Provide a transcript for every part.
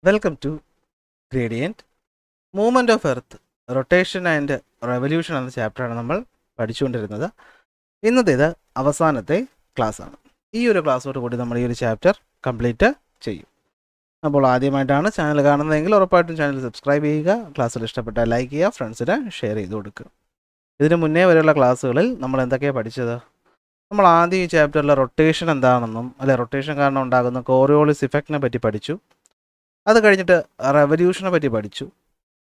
Welcome to gradient movement of earth rotation and revolution എന്ന ചാപ്റ്ററാണ് നമ്മൾ പഠിച്ചുകൊണ്ടിരുന്നത്. ഇന്നത്തേത് അവസാനത്തെ ക്ലാസ്സാണ്. ഈ ഒരു ക്ലാസ്സോട് കൂടി നമ്മൾ ഈ ഒരു ചാപ്റ്റർ കംപ്ലീറ്റ് ചെയ്യും. അപ്പോൾ ആദ്യമായിട്ടാണ് ചാനൽ കാണുന്നതെങ്കിൽ ഉറപ്പായിട്ടും ചാനൽ സബ്സ്ക്രൈബ് ചെയ്യുക. ക്ലാസ്സിൽ ഇഷ്ടപ്പെട്ടാൽ ലൈക്ക് ചെയ്യുക, ഫ്രണ്ട്സിന് ഷെയർ ചെയ്ത് കൊടുക്കുക. ഇതിന് മുന്നേ വരെയുള്ള ക്ലാസ്സുകളിൽ നമ്മൾ എന്തൊക്കെയാണ് പഠിച്ചത്? നമ്മൾ ആദ്യം ഈ ചാപ്റ്ററിൽ റൊട്ടേഷൻ എന്താണെന്നും റൊട്ടേഷൻ കാരണം ഉണ്ടാകുന്ന കോറിയോളിസ് ഇഫക്റ്റിനെ പറ്റി പഠിച്ചു. അത് കഴിഞ്ഞിട്ട് റെവല്യൂഷനെ പറ്റി പഠിച്ചു.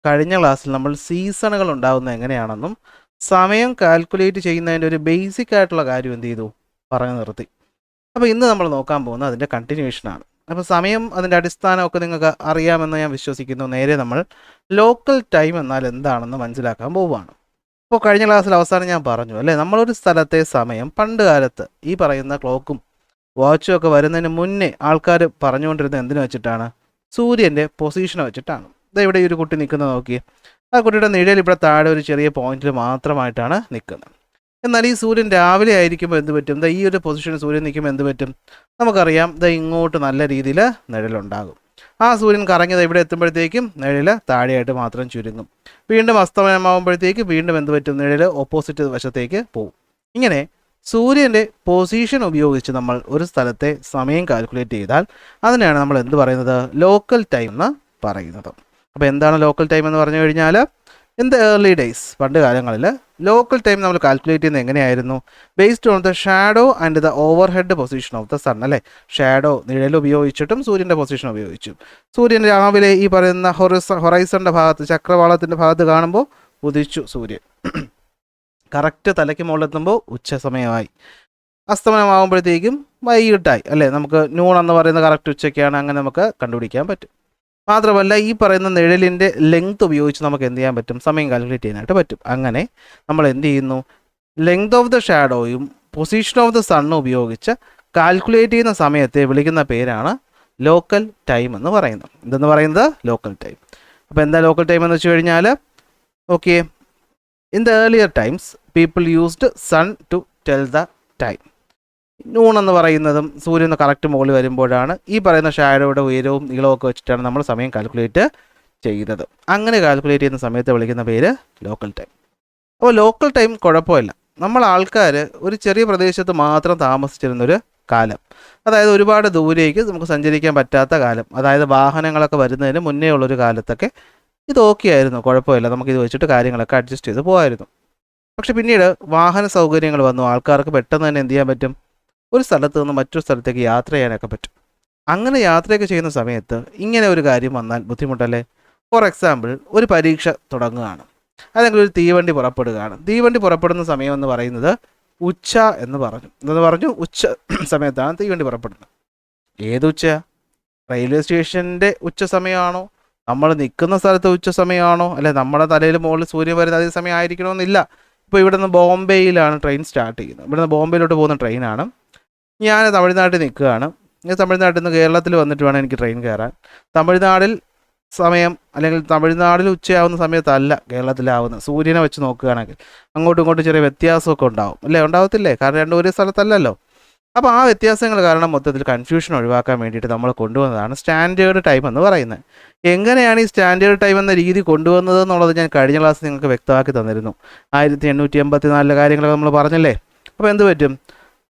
കഴിഞ്ഞ ക്ലാസ്സിൽ നമ്മൾ സീസണുകൾ ഉണ്ടാകുന്നത് എങ്ങനെയാണെന്നും സമയം കാൽക്കുലേറ്റ് ചെയ്യുന്നതിൻ്റെ ഒരു ബേസിക് ആയിട്ടുള്ള കാര്യം എന്ത് ചെയ്തു പറഞ്ഞു നിർത്തി. അപ്പോൾ ഇന്ന് നമ്മൾ നോക്കാൻ പോകുന്നത് അതിൻ്റെ കണ്ടിന്യൂഷനാണ്. അപ്പോൾ സമയം അതിൻ്റെ അടിസ്ഥാനമൊക്കെ നിങ്ങൾക്ക് അറിയാമെന്ന് ഞാൻ വിശ്വസിക്കുന്നു. നേരെ നമ്മൾ ലോക്കൽ ടൈം എന്നാൽ എന്താണെന്ന് മനസ്സിലാക്കാൻ പോവുകയാണ്. അപ്പോൾ കഴിഞ്ഞ ക്ലാസ്സിൽ അവസാനം ഞാൻ പറഞ്ഞു അല്ലേ, നമ്മളൊരു സ്ഥലത്തെ സമയം പണ്ട് കാലത്ത് ഈ പറയുന്ന ക്ലോക്കും വാച്ചും ഒക്കെ വരുന്നതിന് മുന്നേ ആൾക്കാർ പറഞ്ഞുകൊണ്ടിരുന്നത് എന്തിനു വെച്ചിട്ടാണ്? സൂര്യൻ്റെ പൊസിഷൻ വെച്ചിട്ടാണ്. ഇതാ ഇവിടെ ഈ ഒരു കുട്ടി നിൽക്കുന്നത് നോക്കി, ആ കുട്ടിയുടെ നിഴൽ ഇവിടെ താഴെ ഒരു ചെറിയ പോയിന്റിൽ മാത്രമായിട്ടാണ് നിൽക്കുന്നത്. എന്നാൽ ഈ സൂര്യൻ രാവിലെ ആയിരിക്കുമ്പോൾ എന്ത് പറ്റും? ഈ ഒരു പൊസിഷനിൽ സൂര്യൻ നിൽക്കുമ്പോൾ എന്ത് പറ്റും? നമുക്കറിയാം, ഇങ്ങോട്ട് നല്ല രീതിയിൽ നിഴലുണ്ടാകും. ആ സൂര്യൻ കറങ്ങിയത് ഇവിടെ എത്തുമ്പോഴത്തേക്കും നിഴൽ താഴെയായിട്ട് മാത്രം ചുരുങ്ങും. വീണ്ടും അസ്തമനമാകുമ്പോഴത്തേക്ക് വീണ്ടും എന്ത് പറ്റും? നിഴൽ ഓപ്പോസിറ്റ് വശത്തേക്ക് പോകും. ഇങ്ങനെ സൂര്യൻ്റെ പൊസിഷൻ ഉപയോഗിച്ച് നമ്മൾ ഒരു സ്ഥലത്തെ സമയം കാൽക്കുലേറ്റ് ചെയ്താൽ അതിനെയാണ് നമ്മൾ എന്ത് പറയുന്നത്? ലോക്കൽ ടൈം എന്ന് പറയുന്നത്. അപ്പോൾ എന്താണ് ലോക്കൽ ടൈം എന്ന് പറഞ്ഞു കഴിഞ്ഞാൽ, ഇൻ ദ ഏർലി ഡേയ്സ്, പണ്ട് കാലങ്ങളിൽ ലോക്കൽ ടൈം നമ്മൾ കാൽക്കുലേറ്റ് ചെയ്യുന്നത് എങ്ങനെയായിരുന്നു? Based on the shadow and the overhead position of the sun. അല്ലേ, ഷാഡോ നിഴൽ ഉപയോഗിച്ചിട്ടും സൂര്യൻ്റെ പൊസിഷൻ ഉപയോഗിച്ചു. സൂര്യൻ രാവിലെ ഈ പറയുന്ന ഹൊറൈസണിൻ്റെ ഭാഗത്ത്, ചക്രവാളത്തിൻ്റെ ഭാഗത്ത് കാണുമ്പോൾ ഉദിച്ചു സൂര്യൻ. കറക്റ്റ് തലയ്ക്ക് മുകളിലെത്തുമ്പോൾ ഉച്ച സമയമായി. അസ്തമനമാകുമ്പോഴത്തേക്കും വൈകിട്ടായി. അല്ലേ, നമുക്ക് നൂൺ എന്ന് പറയുന്നത് കറക്റ്റ് ഉച്ചയ്ക്കാണ്. അങ്ങനെ നമുക്ക് കണ്ടുപിടിക്കാൻ പറ്റും. മാത്രമല്ല ഈ പറയുന്ന നിഴലിൻ്റെ ലെങ്ത് ഉപയോഗിച്ച് നമുക്ക് എന്ത് ചെയ്യാൻ പറ്റും? സമയം കാൽക്കുലേറ്റ് ചെയ്യാനായിട്ട് പറ്റും. അങ്ങനെ നമ്മൾ എന്ത് ചെയ്യുന്നു? ലെങ്ത് ഓഫ് ദ ഷാഡോയും പൊസിഷൻ ഓഫ് ദ സണ്ണും ഉപയോഗിച്ച് കാൽക്കുലേറ്റ് ചെയ്യുന്ന സമയത്തെ വിളിക്കുന്ന പേരാണ് ലോക്കൽ ടൈം എന്ന് പറയുന്നത്. എന്തെന്ന് പറയുന്നത്? Local time. അപ്പോൾ എന്താ ലോക്കൽ ടൈം എന്ന് വെച്ച് കഴിഞ്ഞാൽ, okay, in the earlier times people used sun to tell the time. Noon എന്ന് പറയുന്നതും സൂര്യൻ കറക്റ്റ് മുകളിൽ വരുമ്പോഴാണ് ഈ പറയുന്ന ഷാഡോയുടെ ഉയരവും നീളവും ഒക്കെ വെച്ചിട്ടാണ് നമ്മൾ സമയം കാൽക്കുലേറ്റ് ചെയ്യുന്നത്. അങ്ങനെ കാൽക്കുലേറ്റ് ചെയ്യുന്ന സമയത്ത് വിളിക്കുന്ന പേര് ലോക്കൽ ടൈം. അപ്പോൾ ലോക്കൽ ടൈം കുഴപ്പമില്ല. നമ്മൾ ആൾക്കാർ ഒരു ചെറിയ പ്രദേശത്ത് മാത്രം താമസിച്ചിരുന്നൊരു കാലം, അതായത് ഒരുപാട് ദൂരേക്ക് നമുക്ക് സഞ്ചരിക്കാൻ പറ്റാത്ത കാലം, അതായത് വാഹനങ്ങളൊക്കെ വരുന്നതിന് മുന്നേ ഉള്ളൊരു കാലത്തൊക്കെ ഇത് ഓക്കെ ആയിരുന്നു, കുഴപ്പമില്ല, നമുക്കിത് വെച്ചിട്ട് കാര്യങ്ങളൊക്കെ അഡ്ജസ്റ്റ് ചെയ്ത് പോകായിരുന്നു. പക്ഷെ പിന്നീട് വാഹന സൗകര്യങ്ങൾ വന്നു. ആൾക്കാർക്ക് പെട്ടെന്ന് തന്നെ എന്ത് ചെയ്യാൻ പറ്റും? ഒരു സ്ഥലത്ത് നിന്ന് മറ്റൊരു സ്ഥലത്തേക്ക് യാത്ര ചെയ്യാനൊക്കെ പറ്റും. അങ്ങനെ യാത്രയൊക്കെ ചെയ്യുന്ന സമയത്ത് ഇങ്ങനെ ഒരു കാര്യം വന്നാൽ ബുദ്ധിമുട്ടല്ലേ? ഫോർ എക്സാമ്പിൾ, ഒരു പരീക്ഷ തുടങ്ങുകയാണ്, അല്ലെങ്കിൽ ഒരു തീവണ്ടി പുറപ്പെടുകയാണ്. തീവണ്ടി പുറപ്പെടുന്ന സമയം എന്ന് പറയുന്നത് ഉച്ച എന്ന് പറഞ്ഞു. എന്തെന്ന് പറഞ്ഞു? ഉച്ച സമയത്താണ് തീവണ്ടി പുറപ്പെടുന്നത്. ഏത് ഉച്ച? റെയിൽവേ സ്റ്റേഷൻ്റെ ഉച്ച സമയമാണോ? നമ്മൾ നിൽക്കുന്ന സ്ഥലത്ത് ഉച്ച സമയമാണോ? അല്ലെ നമ്മുടെ തലയിൽ മുകളിൽ സൂര്യൻ വരുന്ന അതേ സമയം ആയിരിക്കണമെന്നില്ല. ഇപ്പോൾ ഇവിടെ നിന്ന് ബോംബെയിലാണ് ട്രെയിൻ സ്റ്റാർട്ട് ചെയ്യുന്നത്. ഇവിടെ നിന്ന് ബോംബെയിലോട്ട് പോകുന്ന ട്രെയിനാണ്. ഞാൻ തമിഴ്നാട്ടിൽ നിൽക്കുകയാണ്. തമിഴ്നാട്ടിൽ നിന്ന് കേരളത്തിൽ വന്നിട്ട് വേണം എനിക്ക് ട്രെയിൻ കയറാൻ. തമിഴ്നാടിൽ സമയം, അല്ലെങ്കിൽ തമിഴ്നാടിൽ ഉച്ചയാവുന്ന സമയത്തല്ല കേരളത്തിലാവുന്നത്. സൂര്യനെ വെച്ച് നോക്കുകയാണെങ്കിൽ അങ്ങോട്ടും ഇങ്ങോട്ടും ചെറിയ വ്യത്യാസമൊക്കെ ഉണ്ടാവും. അല്ലേ, ഉണ്ടാവത്തില്ലേ? കാരണം രണ്ടും ഒരേ സ്ഥലത്തല്ലല്ലോ. അപ്പോൾ ആ വ്യത്യാസങ്ങൾ കാരണം മൊത്തത്തിൽ കൺഫ്യൂഷൻ ഒഴിവാക്കാൻ വേണ്ടിയിട്ട് നമ്മൾ കൊണ്ടുവന്നതാണ് സ്റ്റാൻഡേർഡ് ടൈം എന്ന് പറയുന്നത്. എങ്ങനെയാണ് ഈ സ്റ്റാൻഡേർഡ് ടൈം എന്ന രീതി കൊണ്ടുവന്നത് എന്നുള്ളത് ഞാൻ കഴിഞ്ഞ ക്ലാസ്സിൽ നിങ്ങൾക്ക് വ്യക്തമാക്കി തന്നിരുന്നു. 1884 കാര്യങ്ങളൊക്കെ നമ്മൾ പറഞ്ഞല്ലേ. അപ്പോൾ എന്ത് പറ്റും?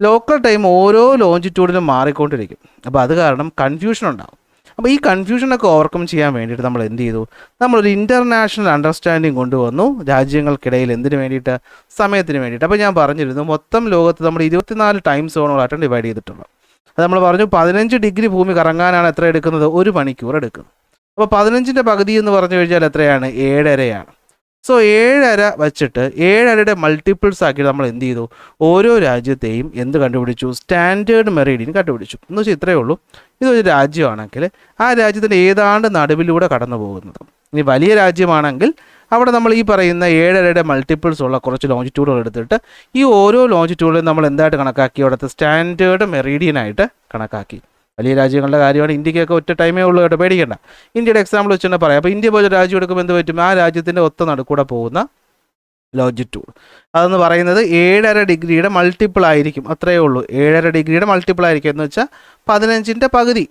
ലോക്കൽ ടൈം ഓരോ ലോഞ്ചിറ്റ്യൂഡിലും മാറിക്കൊണ്ടിരിക്കും. അപ്പോൾ അത് കാരണം കൺഫ്യൂഷൻ ഉണ്ടാകും. അപ്പോൾ ഈ കൺഫ്യൂഷനൊക്കെ ഓവർകം ചെയ്യാൻ വേണ്ടിയിട്ട് നമ്മൾ എന്ത് ചെയ്തു? നമ്മളൊരു ഇൻ്റർനാഷണൽ അണ്ടർസ്റ്റാൻഡിങ് കൊണ്ടുവന്നു രാജ്യങ്ങൾക്കിടയിൽ. എന്തിനു വേണ്ടിയിട്ട്? സമയത്തിന് വേണ്ടിയിട്ട്. അപ്പോൾ ഞാൻ പറഞ്ഞിരുന്നു, മൊത്തം ലോകത്ത് നമ്മൾ 24 ടൈം സോണുകളായിട്ടാണ് ഡിവൈഡ് ചെയ്തിട്ടുള്ളത്. അത് നമ്മൾ പറഞ്ഞു 15 ഡിഗ്രി ഭൂമി കറങ്ങാനാണ് എത്ര എടുക്കുന്നത്? 1 മണിക്കൂർ എടുക്കുന്നത്. അപ്പോൾ 15ൻ്റെ പകുതി എന്ന് പറഞ്ഞു കഴിഞ്ഞാൽ എത്രയാണ്? 7.5. സോ 7.5 വെച്ചിട്ട് 7.5യുടെ മൾട്ടിപ്പിൾസ് ആക്കി നമ്മൾ എന്ത് ചെയ്തു? ഓരോ രാജ്യത്തെയും എന്ത് കണ്ടുപിടിച്ചു? സ്റ്റാൻഡേർഡ് മെറിഡിയൻ കണ്ടുപിടിച്ചു. എന്ന് വെച്ചാൽ ഇത്രയേ ഉള്ളൂ. ഇതൊരു രാജ്യമാണെങ്കിൽ ആ രാജ്യത്തിൻ്റെ ഏതാണ്ട് നടുവിലൂടെ കടന്നു പോകുന്നത്. ഇനി വലിയ രാജ്യമാണെങ്കിൽ അവിടെ നമ്മൾ ഈ പറയുന്ന 7.5യുടെ മൾട്ടിപ്പിൾസ് ഉള്ള കുറച്ച് ലോഞ്ചിറ്റ്യൂഡുകൾ എടുത്തിട്ട് ഈ ഓരോ ലോഞ്ചിറ്റ്യൂഡിലും നമ്മൾ എന്തായിട്ട് കണക്കാക്കി? അവിടുത്തെ സ്റ്റാൻഡേർഡ് മെറിഡിയനായിട്ട് കണക്കാക്കി. വലിയ രാജ്യങ്ങളുടെ കാര്യമാണ്. ഇന്ത്യക്കൊക്കെ ഒറ്റ ടൈമേ ഉള്ളൂ കേട്ടോ, പേടിക്കേണ്ട. ഇന്ത്യയുടെ എക്സാമ്പിൾ വെച്ച് തന്നെ പറയാം. അപ്പോൾ ഇന്ത്യ പോലെ രാജ്യം എടുക്കുമ്പോൾ എന്ത് പറ്റും? ആ രാജ്യത്തിൻ്റെ ഒത്ത നടുക്കൂടെ പോകുന്ന ലോഞ്ചിറ്റ്യൂഡ്. അതെന്ന് പറയുന്നത് 7.5 ഡിഗ്രിയുടെ മൾട്ടിപ്പിൾ ആയിരിക്കും, അത്രയേ ഉള്ളൂ. 7.5 ഡിഗ്രിയുടെ മൾട്ടിപ്പിൾ ആയിരിക്കും എന്ന് വെച്ചാൽ 15ൻ്റെ പകുതി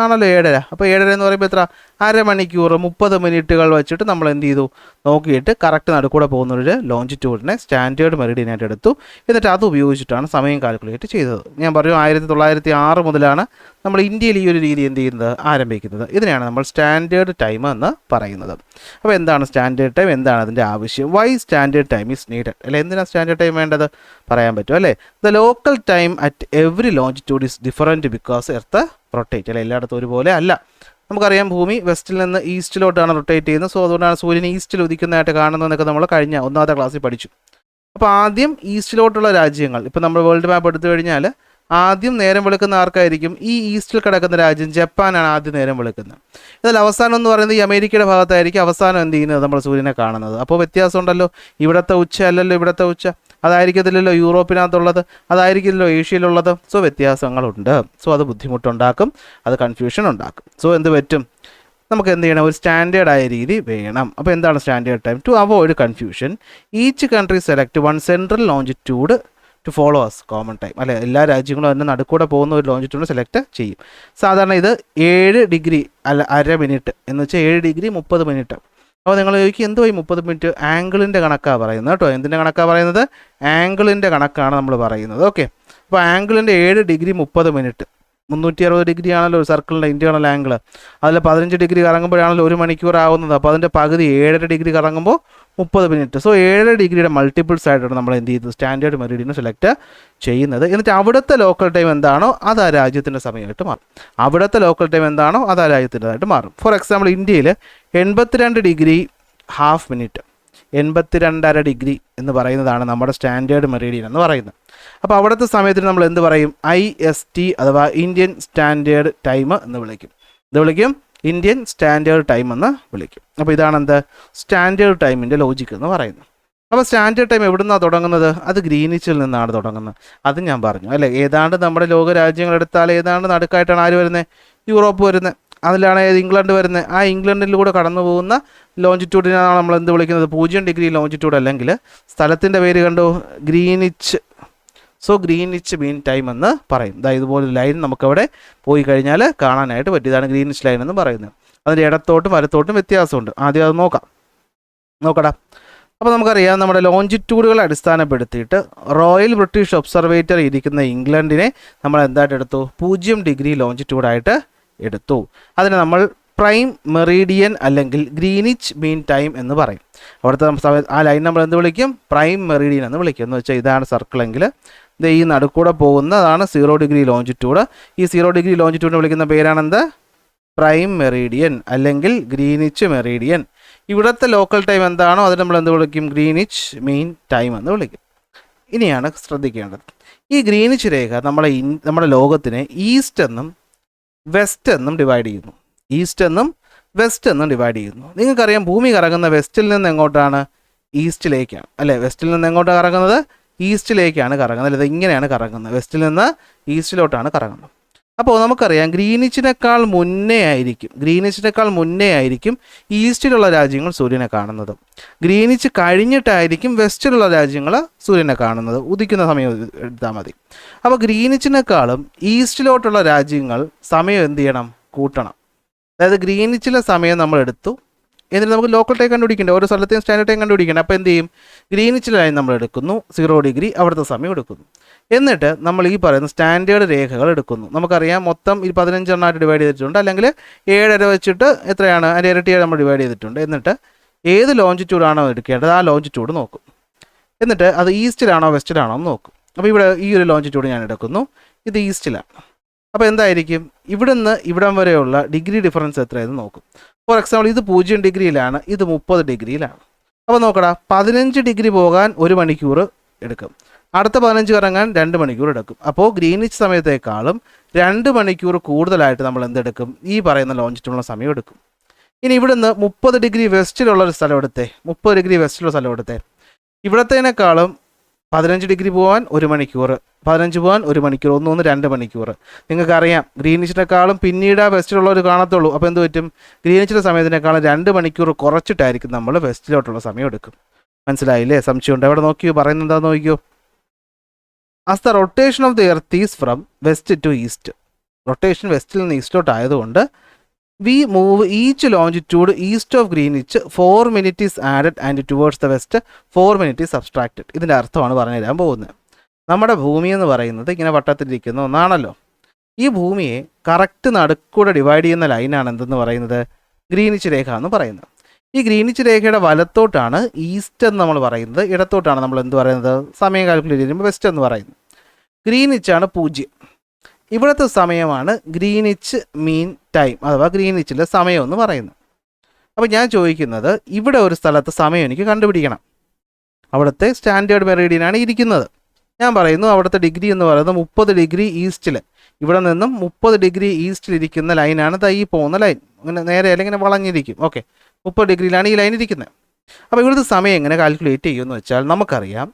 ആണല്ലോ 7.5. അപ്പോൾ 7.5 എന്ന് പറയുമ്പോൾ എത്ര? അരമണിക്കൂർ 30 മിനിറ്റുകൾ വെച്ചിട്ട് നമ്മൾ എന്ത് ചെയ്തു നോക്കിയിട്ട് കറക്റ്റ് നടുക്കൂടെ പോകുന്നൊരു ലോഞ്ചിറ്റ്യൂഡിനെ സ്റ്റാൻഡേർഡ് മെറിഡിയനായിട്ട് എടുത്തു. എന്നിട്ട് അത് ഉപയോഗിച്ചിട്ടാണ് സമയം കാൽക്കുലേറ്റ് ചെയ്തത്. ഞാൻ പറഞ്ഞു 1906 മുതലാണ് നമ്മൾ ഇന്ത്യയിൽ ഈ ഒരു രീതി എന്ത് ചെയ്യുന്നത് ആരംഭിക്കുന്നത്. ഇതിനെയാണ് നമ്മൾ സ്റ്റാൻഡേർഡ് ടൈം എന്ന് പറയുന്നത്. അപ്പോൾ എന്താണ് സ്റ്റാൻഡേർഡ് ടൈം, എന്താണ് അതിൻ്റെ ആവശ്യം? Why standard time is needed, അല്ലെ എന്തിനാണ് സ്റ്റാൻഡേർഡ് ടൈം വേണ്ടത് പറയാൻ പറ്റും അല്ലേ. The local time at every longitude is different because earth rotate, അല്ലെ എല്ലായിടത്തും ഒരുപോലെ അല്ല. നമുക്കറിയാം ഭൂമി വെസ്റ്റിൽ നിന്ന് ഈസ്റ്റിലോട്ടാണ് റൊട്ടേറ്റ് ചെയ്യുന്നത്. സോ അതുകൊണ്ടാണ് സൂര്യൻ ഈസ്റ്റിൽ ഉദിക്കുന്നതായിട്ട് കാണുന്നതെന്നൊക്കെ നമ്മൾ കഴിഞ്ഞ 1ാമത്തെ ക്ലാസ്സിൽ പഠിച്ചു. അപ്പോൾ ആദ്യം ഈസ്റ്റിലോട്ടുള്ള രാജ്യങ്ങൾ, ഇപ്പോൾ നമ്മൾ വേൾഡ് മാപ്പ് എടുത്തു കഴിഞ്ഞാൽ ആദ്യം നേരം വെളുക്കുന്ന ആർക്കായിരിക്കും? ഈ ഈസ്റ്റിൽ കിടക്കുന്ന രാജ്യം ജപ്പാനാണ് ആദ്യം നേരം വെളുക്കുന്നത്. ഇതിൽ അവസാനം എന്ന് പറയുന്നത് ഈ അമേരിക്കയുടെ ഭാഗത്തായിരിക്കും അവസാനം എന്ത് ചെയ്യുന്നത് നമ്മൾ സൂര്യനെ കാണുന്നത്. അപ്പോൾ വ്യത്യാസം ഉണ്ടല്ലോ. ഇവിടുത്തെ ഉച്ച അല്ലല്ലോ ഇവിടുത്തെ ഉച്ച, അതായിരിക്കത്തില്ലല്ലോ യൂറോപ്പിനകത്തുള്ളത്, അതായിരിക്കില്ലല്ലോ ഏഷ്യയിലുള്ളത്. സോ വ്യത്യാസങ്ങളുണ്ട്. സോ അത് ബുദ്ധിമുട്ടുണ്ടാക്കും, അത് കൺഫ്യൂഷൻ ഉണ്ടാക്കും. സോ എന്ത് പറ്റും, നമുക്ക് എന്ത് ചെയ്യണം? ഒരു സ്റ്റാൻഡേർഡായ രീതി വേണം. അപ്പോൾ എന്താണ് standard time? To avoid confusion each country select one central longitude to follow as common time, അല്ലെ എല്ലാ രാജ്യങ്ങളും അതിൻ്റെ നടുക്കൂടെ പോകുന്ന ഒരു ലോഞ്ചിറ്റ്യൂഡ് സെലക്ട് ചെയ്യും. സാധാരണ ഇത് 7 ഡിഗ്രി അല്ല അര മിനിറ്റ് എന്ന് വെച്ചാൽ 7 ഡിഗ്രി 30 മിനിറ്റ്. അപ്പോൾ നിങ്ങൾ ചോദിക്കും എന്തോ ഈ 30 മിനിറ്റ്? ആംഗിളിൻ്റെ കണക്കാണ് പറയുന്നത് കേട്ടോ. എന്തിൻ്റെ കണക്കാണ് പറയുന്നത്? ആംഗിളിൻ്റെ കണക്കാണ് നമ്മൾ പറയുന്നത്. ഓക്കെ, അപ്പോൾ ആംഗിളിൻ്റെ 7 ഡിഗ്രി 30 മിനിറ്റ് 360 ഡിഗ്രി ആണല്ലോ ഒരു സർക്കിളിൻ്റെ ഇൻറ്റേർണൽ ആംഗിൾ. അതിൽ 15 ഡിഗ്രി കറങ്ങുമ്പോഴാണല്ലോ 1 മണിക്കൂർ ആവുന്നത്. അപ്പോൾ അതിൻ്റെ പകുതി 7.5 ഡിഗ്രി കറങ്ങുമ്പോൾ 30 മിനിറ്റ്. സോ 7 ഡിഗ്രിയുടെ മൾട്ടിപ്പിൾസ് ആയിട്ടാണ് നമ്മൾ എന്ത് ചെയ്തത് സ്റ്റാൻഡേർഡ് മെറിഡിയൻ സെലക്ട് ചെയ്യുന്നത്. എന്നിട്ട് അവിടുത്തെ ലോക്കൽ ടൈം എന്താണോ അത് ആ രാജ്യത്തിൻ്റെ സമയമായിട്ട് മാറും. അവിടുത്തെ ലോക്കൽ ടൈം എന്താണോ അത് ആ രാജ്യത്തിൻ്റെതായിട്ട് മാറും. ഫോർ എക്സാമ്പിൾ ഇന്ത്യയിൽ 82 ഡിഗ്രി ഹാഫ് മിനിറ്റ്, 82.5 ഡിഗ്രി എന്ന് പറയുന്നതാണ് നമ്മുടെ സ്റ്റാൻഡേർഡ് മെറിഡിയൻ എന്ന് പറയുന്നത്. അപ്പോൾ അവിടുത്തെ സമയത്തിന് നമ്മൾ എന്ത് പറയും? IST അഥവാ ഇന്ത്യൻ സ്റ്റാൻഡേർഡ് ടൈം എന്ന് വിളിക്കും. ഇത് വിളിക്കും ഇന്ത്യൻ സ്റ്റാൻഡേർഡ് ടൈം എന്ന് വിളിക്കും. അപ്പോൾ ഇതാണ് എന്ത് സ്റ്റാൻഡേർഡ് ടൈമിൻ്റെ ലോജിക്ക് എന്ന് പറയുന്നത്. അപ്പോൾ സ്റ്റാൻഡേർഡ് ടൈം എവിടെ നിന്നാണ് തുടങ്ങുന്നത്? അത് ഗ്രീനിച്ചിൽ നിന്നാണ് തുടങ്ങുന്നത്. അത് ഞാൻ പറഞ്ഞു അല്ലേ. ഏതാണ്ട് നമ്മുടെ ലോക രാജ്യങ്ങളെടുത്താൽ ഏതാണ്ട് നടുക്കായിട്ടാണ് ആര് വരുന്നത്? യൂറോപ്പ് വരുന്നത്. അതിലാണ് ഇംഗ്ലണ്ട് വരുന്നത്. ആ ഇംഗ്ലണ്ടിലൂടെ കടന്നു പോകുന്ന ലോഞ്ചിറ്റ്യൂഡിനാണ് നമ്മൾ എന്ത് വിളിക്കുന്നത്? 0 ഡിഗ്രി ലോഞ്ചിറ്റ്യൂഡ്, അല്ലെങ്കിൽ സ്ഥലത്തിൻ്റെ പേര് കണ്ടു ഗ്രീനിച്ച്. സോ ഗ്രീനിച്ച് മീൻ ടൈം എന്ന് പറയും. ഇതുപോലൊരു ലൈൻ നമുക്കവിടെ പോയി കഴിഞ്ഞാൽ കാണാനായിട്ട് പറ്റും. ഇതാണ് ഗ്രീനിച്ച് ലൈൻ എന്ന് പറയുന്നത്. അതിൻ്റെ ഇടത്തോട്ടും വലത്തോട്ടും വ്യത്യാസമുണ്ട്. ആദ്യം അത് നോക്കടാ. അപ്പോൾ നമുക്കറിയാം നമ്മുടെ ലോഞ്ചിറ്റ്യൂഡുകളെ അടിസ്ഥാനപ്പെടുത്തിയിട്ട് റോയൽ ബ്രിട്ടീഷ് ഒബ്സർവേറ്ററി ഇരിക്കുന്ന ഇംഗ്ലണ്ടിനെ നമ്മൾ എന്തായിട്ട് എടുത്തു? 0 ഡിഗ്രി ലോഞ്ചിറ്റ്യൂഡായിട്ട് എടുത്തു. അതിനെ നമ്മൾ പ്രൈം മെറീഡിയൻ അല്ലെങ്കിൽ ഗ്രീനിച്ച് മീൻ ടൈം എന്ന് പറയും. അവിടുത്തെ ആ ലൈൻ നമ്മൾ എന്ത് വിളിക്കും? പ്രൈം മെറീഡിയൻ എന്ന് വിളിക്കും. എന്ന് വെച്ചാൽ ഇതാണ് സർക്കിളെങ്കിൽ ഈ നടുക്കൂടെ പോകുന്നതാണ് 0 ഡിഗ്രി ലോഞ്ചിറ്റ്യൂഡ്. ഈ 0 ഡിഗ്രി ലോഞ്ചിറ്റ്യൂഡിനെ വിളിക്കുന്ന പേരാണെന്ത്? പ്രൈം മെറീഡിയൻ അല്ലെങ്കിൽ ഗ്രീനിച്ച് മെറീഡിയൻ. ഇവിടുത്തെ ലോക്കൽ ടൈം എന്താണോ അത് നമ്മൾ എന്ത് വിളിക്കും? ഗ്രീനിച്ച് മീൻ ടൈം എന്ന് വിളിക്കും. ഇനിയാണ് ശ്രദ്ധിക്കേണ്ടത്, ഈ ഗ്രീനിച്ച് രേഖ നമ്മുടെ ലോകത്തിനെ ഈസ്റ്റ് എന്നും വെസ്റ്റ് എന്നും ഡിവൈഡ് ചെയ്യുന്നു. ഈസ്റ്റ് എന്നും വെസ്റ്റ് എന്നും ഡിവൈഡ് ചെയ്യുന്നു. നിങ്ങൾക്കറിയാം ഭൂമി കറങ്ങുന്ന വെസ്റ്റിൽ നിന്ന് എങ്ങോട്ടാണ്? ഈസ്റ്റിലേക്കാണ് അല്ലേ. വെസ്റ്റിൽ നിന്ന് എങ്ങോട്ടാണ് കറങ്ങുന്നത്? ഈസ്റ്റിലേക്കാണ് കറങ്ങുന്നത്. അല്ലെ, ഇങ്ങനെയാണ് കറങ്ങുന്നത്. വെസ്റ്റിൽ നിന്ന് ഈസ്റ്റിലോട്ടാണ് കറങ്ങുന്നത്. അപ്പോൾ നമുക്കറിയാം ഗ്രീനിച്ചിനേക്കാൾ മുന്നേ ആയിരിക്കും ഈസ്റ്റിലുള്ള രാജ്യങ്ങൾ സൂര്യനെ കാണുന്നത്. ഗ്രീനിച്ച് കഴിഞ്ഞിട്ടായിരിക്കും വെസ്റ്റിലുള്ള രാജ്യങ്ങൾ സൂര്യനെ കാണുന്നത്. ഉദിക്കുന്ന സമയം എടുത്താൽ മതി. അപ്പോൾ ഗ്രീനിച്ചിനേക്കാളും ഈസ്റ്റിലോട്ടുള്ള രാജ്യങ്ങൾ സമയം എന്ത് ചെയ്യണം? കൂട്ടണം. അതായത് ഗ്രീനിച്ചിലെ സമയം നമ്മൾ എടുത്തു, എന്നിട്ട് നമുക്ക് ലോക്കൽ ടൈം കണ്ടുപിടിക്കേണ്ട, ഓരോ സ്ഥലത്തെയും സ്റ്റാൻഡേർഡ് ടൈം കണ്ടുപിടിക്കണം. അപ്പോൾ എന്ത് ചെയ്യും? ഗ്രീനിച്ചിലെ ലൈൻ നമ്മൾ എടുക്കുന്നു, 0 ഡിഗ്രി അവിടുത്തെ സമയം എടുക്കുന്നു. എന്നിട്ട് നമ്മൾ ഈ പറയുന്ന സ്റ്റാൻഡേർഡ് രേഖകൾ എടുക്കുന്നു. നമുക്കറിയാം മൊത്തം 15 എണ്ണമായിട്ട് ഡിവൈഡ് ചെയ്തിട്ടുണ്ട്, അല്ലെങ്കിൽ 7.5 വെച്ചിട്ട് എത്രയാണ് അതിൻ്റെ ഇരട്ടിയായി നമ്മൾ ഡിവൈഡ് ചെയ്തിട്ടുണ്ട്. എന്നിട്ട് ഏത് ലോഞ്ചിറ്റ്യൂഡാണോ എടുക്കേണ്ടത് ആ ലോഞ്ചിറ്റ്യൂഡ് നോക്കും. എന്നിട്ട് അത് ഈസ്റ്റിലാണോ വെസ്റ്റിലാണോ എന്ന് നോക്കും. അപ്പോൾ ഇവിടെ ഈ ഒരു ലോഞ്ചിറ്റ്യൂഡ് ഞാൻ എടുക്കുന്നു, ഇത് ഈസ്റ്റിലാണ്. അപ്പോൾ എന്തായിരിക്കും? ഇവിടുന്ന് ഇവിടം വരെയുള്ള ഡിഗ്രി ഡിഫറൻസ് എത്രയെന്ന് നോക്കും. ഫോർ എക്സാമ്പിൾ ഇത് 0 ഡിഗ്രിയിലാണ്, ഇത് 30 ഡിഗ്രിയിലാണ്. അപ്പോൾ നോക്കടാ, 15 ഡിഗ്രി പോകാൻ 1 മണിക്കൂർ എടുക്കും, അടുത്ത 15 കറങ്ങാൻ 2 മണിക്കൂർ എടുക്കും. അപ്പോൾ ഗ്രീനിച്ച് സമയത്തേക്കാളും 2 മണിക്കൂർ കൂടുതലായിട്ട് നമ്മൾ എന്തെടുക്കും? ഈ പറയുന്ന ലോഞ്ചിറ്റ്യൂഡിനുള്ള സമയം എടുക്കും. ഇനി ഇവിടുന്ന് 30 ഡിഗ്രി വെസ്റ്റിലുള്ള ഒരു സ്ഥലം എടുത്തേ, 30 ഡിഗ്രി വെസ്റ്റിലുള്ള സ്ഥലം എടുത്തേ, ഇവിടത്തേനേക്കാളും 15 ഡിഗ്രി പോകാൻ 1 മണിക്കൂർ, 15 പോകാൻ 1 മണിക്കൂർ, 2 മണിക്കൂർ. നിങ്ങൾക്കറിയാം ഗ്രീനിച്ചിനേക്കാളും പിന്നീട് ആ വെസ്റ്റിലുള്ളവർ കാണത്തുള്ളൂ. അപ്പോൾ എന്ത് പറ്റും? ഗ്രീനിച്ചിലെ സമയത്തിനേക്കാളും 2 മണിക്കൂർ കുറച്ചിട്ടായിരിക്കും നമ്മൾ വെസ്റ്റിലോട്ടുള്ള സമയം എടുക്കും. മനസ്സിലായില്ലേ? സംശയമുണ്ട്? എവിടെ നോക്കിയോ? പറയുന്നത് എന്താണെന്ന് നോക്കിയോ. As the rotation of the earth is from west to east. Rotation വെസ്റ്റിൽ നിന്ന് ഈസ്റ്റോട്ട് ആയതുകൊണ്ട് we move each longitude east of Greenwich 4 minutes is added and towards the west 4 minutes is subtracted. ഇതിൻ്റെ അർത്ഥമാണ് പറഞ്ഞു തരാൻ പോകുന്നത്. നമ്മുടെ ഭൂമി എന്ന് പറയുന്നത് ഇങ്ങനെ വട്ടത്തിലിരിക്കുന്ന ഒന്നാണല്ലോ. ഈ ഭൂമിയെ കറക്റ്റ് നടുക്കൂടെ ഡിവൈഡ് ചെയ്യുന്ന ലൈനാണ് എന്തെന്ന് പറയുന്നത്? ഗ്രീനിച്ച് രേഖ എന്ന് പറയുന്നത്. ഈ ഗ്രീനിച്ച് രേഖയുടെ വലത്തോട്ടാണ് ഈസ്റ്റ് എന്ന് നമ്മൾ പറയുന്നത്, ഇടത്തോട്ടാണ് നമ്മൾ എന്ത് പറയുന്നത്? സമയം കാൽക്കുലേറ്റ് ചെയ്യുമ്പോൾ വെസ്റ്റ് എന്ന് പറയുന്നത്. ഗ്രീനിച്ചാണ് 0. ഇവിടുത്തെ സമയമാണ് ഗ്രീനിച്ച് മീൻ ടൈം അഥവാ ഗ്രീനിച്ചിലെ സമയം എന്ന് പറയുന്നത്. അപ്പോൾ ഞാൻ ചോദിക്കുന്നത്, ഇവിടെ ഒരു സ്ഥലത്ത് സമയം എനിക്ക് കണ്ടുപിടിക്കണം. അവിടുത്തെ സ്റ്റാൻഡേർഡ് മെറീഡിയനാണ് ഇരിക്കുന്നത്. ഞാൻ പറയുന്നു അവിടുത്തെ ഡിഗ്രി എന്ന് പറയുന്നത് 30 ഡിഗ്രി ഈസ്റ്റിൽ. ഇവിടെ നിന്നും 30 ഡിഗ്രി ഈസ്റ്റിലിരിക്കുന്ന ലൈനാണ് ഈ പോകുന്ന ലൈൻ. അങ്ങനെ നേരെ അല്ലെങ്കിൽ ഇങ്ങനെ വളഞ്ഞിരിക്കും. ഓക്കെ, 30 ഡിഗ്രിയിലാണ് ഈ ലൈൻ ഇരിക്കുന്നത്. അപ്പോൾ ഇവിടുത്തെ സമയം എങ്ങനെ കാൽക്കുലേറ്റ് ചെയ്യുമെന്ന് വെച്ചാൽ നമുക്കറിയാം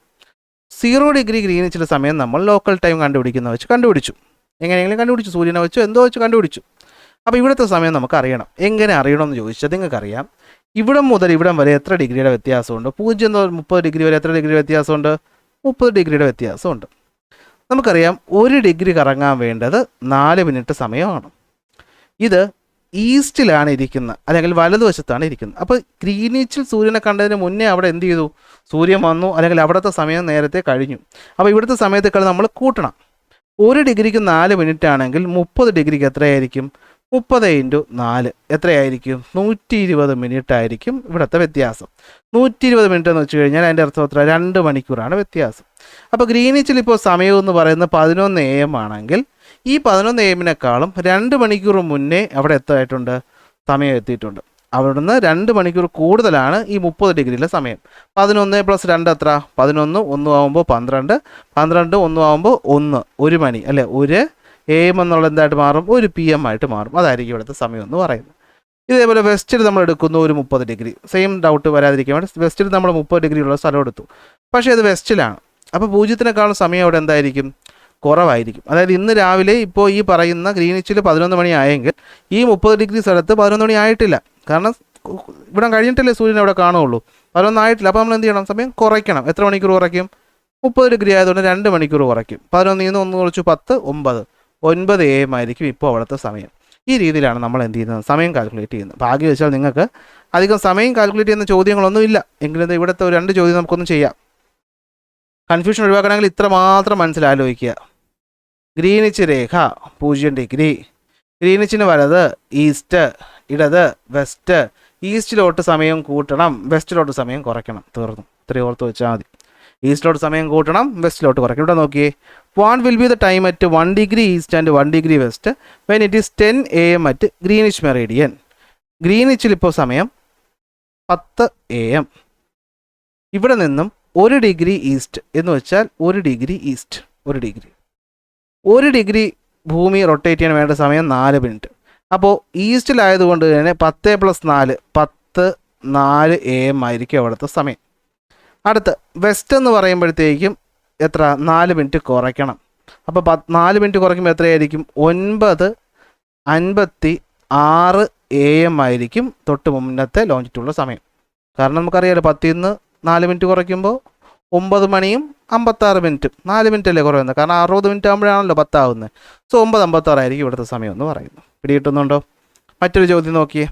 0 ഡിഗ്രി ഗ്രീനിച്ചിലെ സമയം നമ്മൾ ലോക്കൽ ടൈം കണ്ടുപിടിക്കുന്ന വെച്ച് കണ്ടുപിടിച്ചു. എങ്ങനെയെങ്കിലും കണ്ടുപിടിച്ചു, സൂര്യനെ വെച്ചോ എന്തോ വെച്ച് കണ്ടുപിടിച്ചു. അപ്പോൾ ഇവിടുത്തെ സമയം നമുക്ക് അറിയണം. എങ്ങനെ അറിയണമെന്ന് ചോദിച്ചാൽ നിങ്ങൾക്കറിയാം, ഇവിടം മുതൽ ഇവിടം വരെ എത്ര ഡിഗ്രിയുടെ വ്യത്യാസമുണ്ട്? 0 മുതൽ 30 ഡിഗ്രി വരെ എത്ര ഡിഗ്രി വ്യത്യാസമുണ്ട്? 30 ഡിഗ്രിയുടെ വ്യത്യാസമുണ്ട്. നമുക്കറിയാം 1 ഡിഗ്രി കറങ്ങാൻ വേണ്ടത് 4 മിനിറ്റ് സമയമാണ്. ഇത് ഈസ്റ്റിലാണ് ഇരിക്കുന്നത്, അല്ലെങ്കിൽ വലതുവശത്താണ് ഇരിക്കുന്നത്. അപ്പോൾ ഗ്രീനിച്ചിൽ സൂര്യനെ കണ്ടതിന് മുന്നേ അവിടെ എന്ത് ചെയ്തു? സൂര്യൻ വന്നു, അല്ലെങ്കിൽ അവിടുത്തെ സമയം നേരത്തെ കഴിഞ്ഞു. അപ്പോൾ ഇവിടുത്തെ സമയത്തേക്കാൾ നമ്മൾ കൂട്ടണം. 1 ഡിഗ്രിക്ക് 4 മിനിറ്റ് ആണെങ്കിൽ 30 ഡിഗ്രിക്ക് എത്രയായിരിക്കും? 30 × 4 എത്രയായിരിക്കും? 120 മിനിറ്റ് ആയിരിക്കും ഇവിടുത്തെ വ്യത്യാസം. 120 മിനിറ്റ് എന്ന് വെച്ച് കഴിഞ്ഞാൽ അതിൻ്റെ അർത്ഥം എത്ര? 2 മണിക്കൂറാണ് വ്യത്യാസം. അപ്പോൾ ഗ്രീനിച്ചിൽ ഇപ്പോൾ സമയം എന്ന് പറയുന്നത് 11 AM ആണെങ്കിൽ ഈ 11 AM-നേക്കാളും 2 മണിക്കൂർ മുന്നേ അവിടെ എത്തായിട്ടുണ്ട്, സമയം എത്തിയിട്ടുണ്ട്. അവിടുന്ന് 2 മണിക്കൂർ കൂടുതലാണ് ഈ 30 ഡിഗ്രിയിലെ സമയം. 11 + 2 എത്ര? 11, 1 ആകുമ്പോൾ 12, 12, 1 ആകുമ്പോൾ 1 മണി അല്ലേ? 1 AM എന്നുള്ള എന്തായിട്ട് മാറും? 1 PM ആയിട്ട് മാറും. അതായിരിക്കും ഇവിടുത്തെ സമയം എന്ന് പറയുന്നത്. ഇതേപോലെ വെസ്റ്റിൽ നമ്മൾ എടുക്കുന്നു ഒരു 30 ഡിഗ്രി. സെയിം ഡൗട്ട് വരാതിരിക്കാൻ വേണ്ടി വെസ്റ്റിൽ നമ്മൾ 30 ഡിഗ്രി ഉള്ള സ്ഥലം എടുത്തു. പക്ഷേ അത് വെസ്റ്റിലാണ്. അപ്പോൾ 0-നേക്കാളും സമയം അവിടെ എന്തായിരിക്കും? കുറവായിരിക്കും. അതായത് ഇന്ന് രാവിലെ ഇപ്പോൾ ഈ പറയുന്ന ഗ്രീനിച്ചിൽ 11 മണി ആയെങ്കിൽ ഈ 30 ഡിഗ്രി സ്ഥലത്ത് 11 മണി ആയിട്ടില്ല. കാരണം ഇവിടെ കഴിഞ്ഞിട്ടല്ലേ സൂര്യൻ അവിടെ കാണുകയുള്ളൂ. 11 ആയിട്ടില്ല. അപ്പോൾ നമ്മൾ എന്ത് ചെയ്യണം? സമയം കുറയ്ക്കണം. എത്ര മണിക്കൂർ കുറയ്ക്കും? 30 ഡിഗ്രി ആയതുകൊണ്ട് 2 മണിക്കൂർ കുറയ്ക്കും. 11 നിന്ന് 1 കുറച്ച് 10, 9 AM ആയിരിക്കും ഇപ്പോൾ അവിടുത്തെ സമയം. ഈ രീതിയിലാണ് നമ്മൾ എന്ത് ചെയ്യുന്നത്? സമയം കാൽക്കുലേറ്റ് ചെയ്യുന്നത്. ഭാഗ്യം വെച്ചാൽ നിങ്ങൾക്ക് അധികം സമയം കാൽക്കുലേറ്റ് ചെയ്യുന്ന ചോദ്യങ്ങളൊന്നുമില്ല. എങ്കിലും ഇവിടുത്തെ 2 ചോദ്യം നമുക്കൊന്നും ചെയ്യാം. കൺഫ്യൂഷൻ ഒഴിവാക്കണമെങ്കിൽ ഇത്ര മാത്രം മനസ്സിലാലോചിക്കുക. ഗ്രീനിച്ച് രേഖ 0 ഡിഗ്രി. ഗ്രീനിച്ചിന് വലത് ഈസ്റ്റ്, ഇടത് വെസ്റ്റ്. ഈസ്റ്റിലോട്ട് സമയം കൂട്ടണം, വെസ്റ്റിലോട്ട് സമയം കുറയ്ക്കണം. തീർന്നു. ഇത്രയും ഓർത്ത് വെച്ചാൽ മതി. ഈസ്റ്റിലോട്ട് സമയം കൂട്ടണം, വെസ്റ്റിലോട്ട് കുറയ്ക്കണം. ഇവിടെ നോക്കിയേ, what will be the time at 1 degree east and 1 degree west when it is 10 AM at Greenwich meridian. ഗ്രീനിച്ചിൽ ഇപ്പോൾ സമയം 10 AM. ഇവിടെ നിന്നും 1 ഡിഗ്രി ഈസ്റ്റ് എന്ന് വെച്ചാൽ 1 ഡിഗ്രി ഈസ്റ്റ്, 1 ഡിഗ്രി ഭൂമി റൊട്ടേറ്റ് ചെയ്യാൻ വേണ്ട സമയം 4 മിനിറ്റ്. അപ്പോൾ ഈസ്റ്റിലായതുകൊണ്ട് തന്നെ 10 + 4 10 AM ആയിരിക്കും അവിടുത്തെ സമയം. അടുത്ത് വെസ്റ്റ് എന്ന് പറയുമ്പോഴത്തേക്കും എത്ര? 4 മിനിറ്റ് കുറയ്ക്കണം. അപ്പോൾ 4 മിനിറ്റ് കുറയ്ക്കുമ്പോൾ എത്രയായിരിക്കും? 9:56 AM ആയിരിക്കും തൊട്ട് മുന്നത്തെ ലോഞ്ചിറ്റുള്ള സമയം. കാരണം നമുക്കറിയാലോ 10 നിന്ന് 4 മിനിറ്റ് കുറയ്ക്കുമ്പോൾ 9 മണിയും 56 മിനിറ്റും. 4 മിനിറ്റ് അല്ലേ കുറയുന്നത്? കാരണം 60 മിനിറ്റ് ആകുമ്പോഴാണല്ലോ 10 ആവുന്നത്. സോ 9:56 ആയിരിക്കും ഇവിടുത്തെ സമയം എന്ന് പറയുന്നത്. പിടികിട്ടുന്നുണ്ടോ? മറ്റൊരു ചോദ്യം നോക്കിയേ.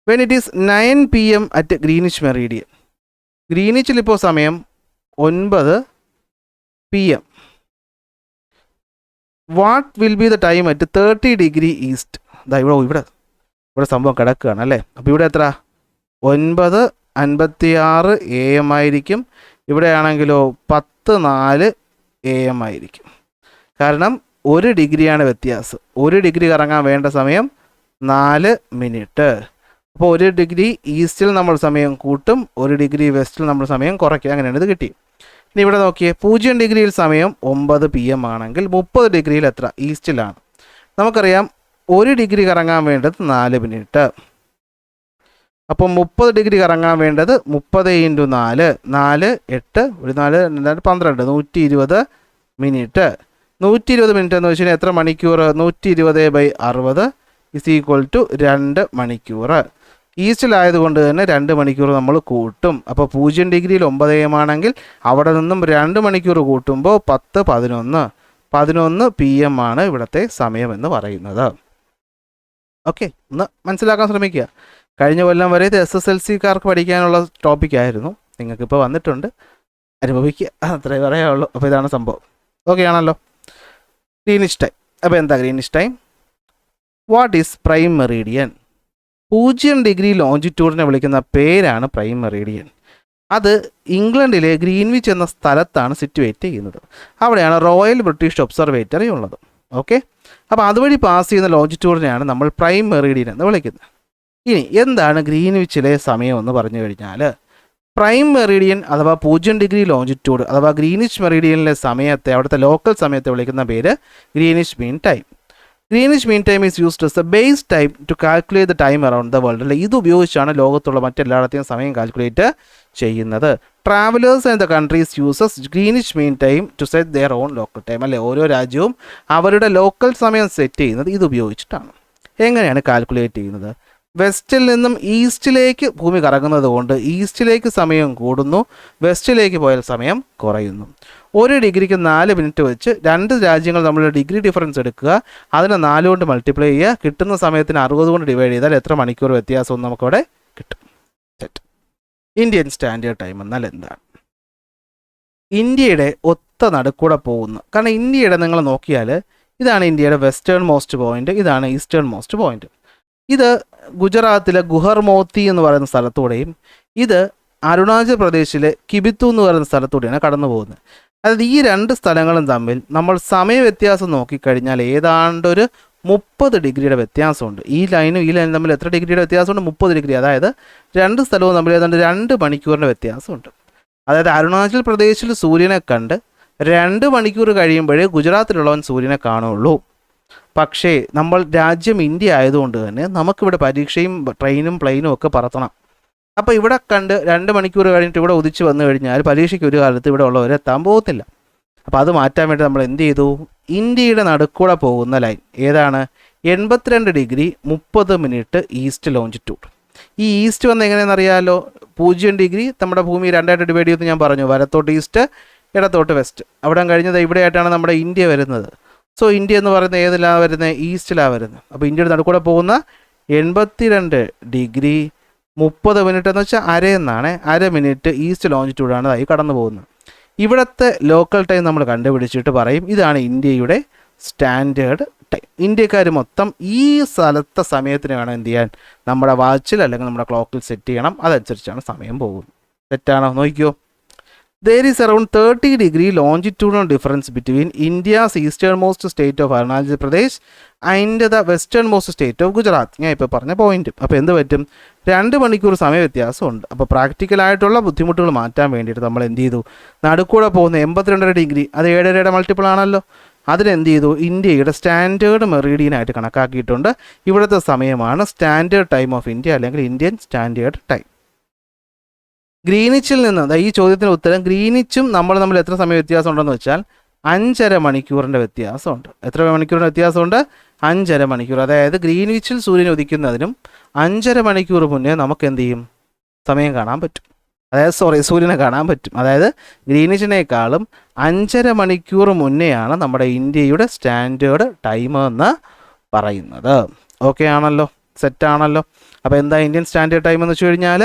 When it is 9 PM at Greenwich meridian. ഗ്രീനിച്ചിൽ ഇപ്പോൾ സമയം 9 PM. What will be the time at 30 degree east? ഇവിടെ സംഭവം കിടക്കുകയാണ് അല്ലേ? അപ്പോൾ ഇവിടെ എത്ര? 9:56 AM ആയിരിക്കും. ഇവിടെയാണെങ്കിലോ 10:04 AM ആയിരിക്കും. കാരണം 1 ഡിഗ്രിയാണ് വ്യത്യാസം. 1 ഡിഗ്രി കറങ്ങാൻ വേണ്ട സമയം 4 മിനിറ്റ്. അപ്പോൾ 1 ഡിഗ്രി ഈസ്റ്റിൽ നമ്മൾ സമയം കൂട്ടും, 1 ഡിഗ്രി വെസ്റ്റിൽ നമ്മൾ സമയം കുറയ്ക്കും. അങ്ങനെയാണ് ഇത് കിട്ടി. ഇനി ഇവിടെ നോക്കിയേ, 0 ഡിഗ്രിയിൽ സമയം 9 PM ആണെങ്കിൽ 30 ഡിഗ്രിയിൽ എത്ര? ഈസ്റ്റിലാണ്. നമുക്കറിയാം 1 ഡിഗ്രി കറങ്ങാൻ വേണ്ടത് 4 മിനിറ്റ്. അപ്പോൾ 30 ഡിഗ്രി കറങ്ങാൻ വേണ്ടത് 30 × 4 4 8 1 4 2 12 120 മിനിറ്റ്. 120 മിനിറ്റ് എന്ന് വെച്ച് കഴിഞ്ഞാൽ എത്ര മണിക്കൂർ? 120/60 = 2 മണിക്കൂർ. ഈസ്റ്റിലായതുകൊണ്ട് തന്നെ 2 മണിക്കൂർ നമ്മൾ കൂട്ടും. അപ്പോൾ 0 ഡിഗ്രിയിൽ 9 AM ആണെങ്കിൽ അവിടെ നിന്നും 2 മണിക്കൂർ കൂട്ടുമ്പോൾ 11 PM ആണ് ഇവിടുത്തെ സമയം എന്ന് പറയുന്നത്. ഓക്കെ, ഒന്ന് മനസ്സിലാക്കാൻ ശ്രമിക്കുക. കഴിഞ്ഞ കൊല്ലം വരെ ഇത് SSLCക്കാർക്ക് പഠിക്കാനുള്ള ടോപ്പിക്കായിരുന്നു. നിങ്ങൾക്കിപ്പോൾ വന്നിട്ടുണ്ട്, അനുഭവിക്കുക, അത്രേ പറയാനുള്ളൂ. അപ്പോൾ ഇതാണ് സംഭവം. ഓക്കെ ആണല്ലോ. Greenwich time. അപ്പോൾ എന്താ Greenwich time? What is prime meridian? 0 degree ലോഞ്ചിറ്റ്യൂഡിനെ വിളിക്കുന്ന പേരാണ് പ്രൈം മെറീഡിയൻ. അത് ഇംഗ്ലണ്ടിലെ ഗ്രീൻവിച്ച് എന്ന സ്ഥലത്താണ് സിറ്റുവേറ്റ് ചെയ്യുന്നത്. അവിടെയാണ് റോയൽ ബ്രിട്ടീഷ് ഒബ്സർവേറ്ററി ഉള്ളത്. ഓക്കെ, അപ്പോൾ അതുവഴി പാസ് ചെയ്യുന്ന ലോഞ്ചിറ്റ്യൂഡിനെയാണ് നമ്മൾ പ്രൈം മെറീഡിയൻ എന്ന് വിളിക്കുന്നത്. ഇനി എന്താണ് ഗ്രീൻവിച്ചിലെ സമയം എന്ന് പറഞ്ഞു കഴിഞ്ഞാൽ, പ്രൈം മെറീഡിയൻ അഥവാ 0 ഡിഗ്രി ലോഞ്ചിറ്റ്യൂഡ് അഥവാ ഗ്രീനിഷ് മെറീഡിയനിലെ സമയത്തെ, അവിടുത്തെ ലോക്കൽ സമയത്തെ വിളിക്കുന്ന പേര് Greenwich mean time. Greenwich mean time is used as a base time to calculate the time around the world. അല്ലെ, ഇത് ഉപയോഗിച്ചാണ് ലോകത്തുള്ള മറ്റെല്ലായിടത്തെയും സമയം കാൽക്കുലേറ്റ് ചെയ്യുന്നത്. Travellers and the countries uses Greenwich mean time to set their own local time. അല്ലെ, ഓരോ രാജ്യവും അവരുടെ ലോക്കൽ സമയം സെറ്റ് ചെയ്യുന്നത് ഇത് ഉപയോഗിച്ചിട്ടാണ്. എങ്ങനെയാണ് കാൽക്കുലേറ്റ് ചെയ്യുന്നത്? വെസ്റ്റിൽ നിന്നും ഈസ്റ്റിലേക്ക് ഭൂമി കറങ്ങുന്നത് കൊണ്ട് ഈസ്റ്റിലേക്ക് സമയം കൂടുന്നു, വെസ്റ്റിലേക്ക് പോയാൽ സമയം കുറയുന്നു. 1 ഡിഗ്രിക്ക് 4 മിനിറ്റ് വെച്ച് 2 രാജ്യങ്ങൾ തമ്മിലുള്ള ഡിഗ്രി ഡിഫറൻസ് എടുക്കുക, അതിനെ 4 കൊണ്ട് മൾട്ടിപ്ലൈ ചെയ്യുക, കിട്ടുന്ന സമയത്തിന് 60 കൊണ്ട് ഡിവൈഡ് ചെയ്താൽ എത്ര മണിക്കൂർ വ്യത്യാസവും നമുക്കവിടെ കിട്ടും. സെറ്റ്. ഇന്ത്യൻ സ്റ്റാൻഡേർഡ് ടൈം എന്നാൽ എന്താണ്? ഇന്ത്യയുടെ ഒത്ത നടുക്കൂടെ പോകുന്നു. കാരണം ഇന്ത്യയുടെ നിങ്ങൾ നോക്കിയാൽ ഇതാണ് ഇന്ത്യയുടെ വെസ്റ്റേൺ മോസ്റ്റ് പോയിന്റ്, ഇതാണ് ഈസ്റ്റേൺ മോസ്റ്റ് പോയിന്റ്. ഇത് ഗുജറാത്തിലെ ഗുഹർമോത്തി എന്ന് പറയുന്ന സ്ഥലത്തൂടെയും ഇത് അരുണാചൽ പ്രദേശിലെ കിബിത്തു എന്ന് പറയുന്ന സ്ഥലത്തൂടെയാണ് കടന്നു പോകുന്നത്. അതായത് ഈ 2 സ്ഥലങ്ങളും തമ്മിൽ നമ്മൾ സമയ വ്യത്യാസം നോക്കിക്കഴിഞ്ഞാൽ ഏതാണ്ട് ഒരു 30 ഡിഗ്രിയുടെ വ്യത്യാസമുണ്ട്. ഈ ലൈനും ഈ ലൈനും തമ്മിൽ എത്ര ഡിഗ്രിയുടെ വ്യത്യാസമുണ്ട്? 30 ഡിഗ്രി. അതായത് 2 സ്ഥലവും തമ്മിൽ ഏതാണ്ട് 2 മണിക്കൂറിൻ്റെ വ്യത്യാസമുണ്ട്. അതായത് അരുണാചൽ പ്രദേശിൽ സൂര്യനെ കണ്ട് 2 മണിക്കൂർ കഴിയുമ്പോഴേ ഗുജറാത്തിലുള്ളവൻ സൂര്യനെ കാണുള്ളൂ. പക്ഷേ നമ്മൾ രാജ്യം ഇന്ത്യ ആയതുകൊണ്ട് തന്നെ നമുക്കിവിടെ പരീക്ഷയും ട്രെയിനും പ്ലെയിനും ഒക്കെ പറത്തണം. അപ്പോൾ ഇവിടെ കണ്ട് 2 മണിക്കൂർ കഴിഞ്ഞിട്ട് ഇവിടെ ഉദിച്ച് വന്നു കഴിഞ്ഞാൽ പരീക്ഷയ്ക്ക് ഒരു കാലത്ത് ഇവിടെ ഉള്ളവർ എത്താൻ പോകുന്നില്ല. അപ്പോൾ അത് മാറ്റാൻ വേണ്ടി നമ്മൾ എന്ത് ചെയ്തു? ഇന്ത്യയുടെ നടുക്കൂടെ പോകുന്ന ലൈൻ ഏതാണ്? 82 ഡിഗ്രി 30 മിനിറ്റ് ഈസ്റ്റ് ലോഞ്ചിറ്റ്യൂഡ്. ഈ ഈസ്റ്റ് വന്ന് എങ്ങനെയാണെന്ന് അറിയാമല്ലോ. 0 ഡിഗ്രി നമ്മുടെ ഭൂമി 2ആയിട്ട് ഡിവൈഡ് ചെയ്ത് ഞാൻ പറഞ്ഞു, വലത്തോട്ട് ഈസ്റ്റ്, ഇടത്തോട്ട് വെസ്റ്റ്. അവിടെ കഴിഞ്ഞത് ഇവിടെയായിട്ടാണ് നമ്മുടെ ഇന്ത്യ വരുന്നത്. സോ ഇന്ത്യ എന്ന് പറയുന്നത് ഏതിലാണ് വരുന്നത്? ഈസ്റ്റിലാണ് വരുന്നത്. അപ്പോൾ ഇന്ത്യയുടെ നടുക്കൂടെ പോകുന്ന 82 ഡിഗ്രി 30 മിനിറ്റ് എന്ന് വെച്ചാൽ അര മിനിറ്റ് ഈസ്റ്റ് ലോഞ്ചിറ്റ്യൂഡാണ് ആയി കടന്നു പോകുന്നത്. ഇവിടുത്തെ ലോക്കൽ ടൈം നമ്മൾ കണ്ടുപിടിച്ചിട്ട് പറയും ഇതാണ് ഇന്ത്യയുടെ സ്റ്റാൻഡേർഡ് ടൈം. ഇന്ത്യക്കാർ മൊത്തം ഈ സ്ഥലത്തെ സമയത്തിന് വേണം എന്ത് ചെയ്യാൻ? നമ്മുടെ വാച്ചിൽ അല്ലെങ്കിൽ നമ്മുടെ ക്ലോക്കിൽ സെറ്റ് ചെയ്യണം. അതനുസരിച്ചാണ് സമയം പോകുന്നത്. തെറ്റാണോ? നോക്കിയോ. There is around 30 degree longitudinal difference between India's easternmost state of Arunachal Pradesh and the westernmost state of Gujarat. ഞാൻ ഇപ്പോൾ പറഞ്ഞ പോയിന്റ്. അപ്പോൾ എന്ത് പറ്റും? 2 മണിക്കൂർ സമയ വ്യത്യാസമുണ്ട്. അപ്പോൾ പ്രാക്ടിക്കലായിട്ടുള്ള ബുദ്ധിമുട്ടുകൾ മാറ്റാൻ വേണ്ടിയിട്ട് നമ്മൾ എന്ത് ചെയ്തു? നടുക്കൂടെ പോകുന്ന 82 ഡിഗ്രി അത് 7.5 മൾട്ടിപ്പിൾ ആണല്ലോ. അതിനെന്ത് ചെയ്തു? ഇന്ത്യയുടെ സ്റ്റാൻഡേർഡ് മെറീഡിയനായിട്ട് കണക്കാക്കിയിട്ടുണ്ട്. ഇവിടുത്തെ സമയമാണ് സ്റ്റാൻഡേർഡ് ടൈം ഓഫ് ഇന്ത്യ അല്ലെങ്കിൽ ഇന്ത്യൻ സ്റ്റാൻഡേർഡ് ടൈം. ഗ്രീനിച്ചിൽ നിന്ന് ഈ ചോദ്യത്തിന് ഉത്തരം ഗ്രീനിച്ചും നമ്മൾ തമ്മിൽ എത്ര സമയ വ്യത്യാസം ഉണ്ടെന്ന് വെച്ചാൽ 5.5 മണിക്കൂറിൻ്റെ വ്യത്യാസമുണ്ട്. എത്ര മണിക്കൂറിൻ്റെ വ്യത്യാസമുണ്ട്? 5.5 മണിക്കൂർ. അതായത് ഗ്രീനിച്ചിൽ സൂര്യൻ ഉദിക്കുന്നതിനും 5.5 മണിക്കൂർ മുന്നേ നമുക്ക് എന്ത് ചെയ്യും? സമയം കാണാൻ പറ്റും. അതായത് സൂര്യനെ കാണാൻ പറ്റും. അതായത് ഗ്രീനിച്ചിനേക്കാളും 5.5 മണിക്കൂർ മുന്നെയാണ് നമ്മുടെ ഇന്ത്യയുടെ സ്റ്റാൻഡേർഡ് ടൈം എന്ന് പറയുന്നത്. ഓക്കെ ആണല്ലോ, സെറ്റാണല്ലോ. അപ്പോൾ എന്താ ഇന്ത്യൻ സ്റ്റാൻഡേർഡ് ടൈം എന്ന് വെച്ച് കഴിഞ്ഞാൽ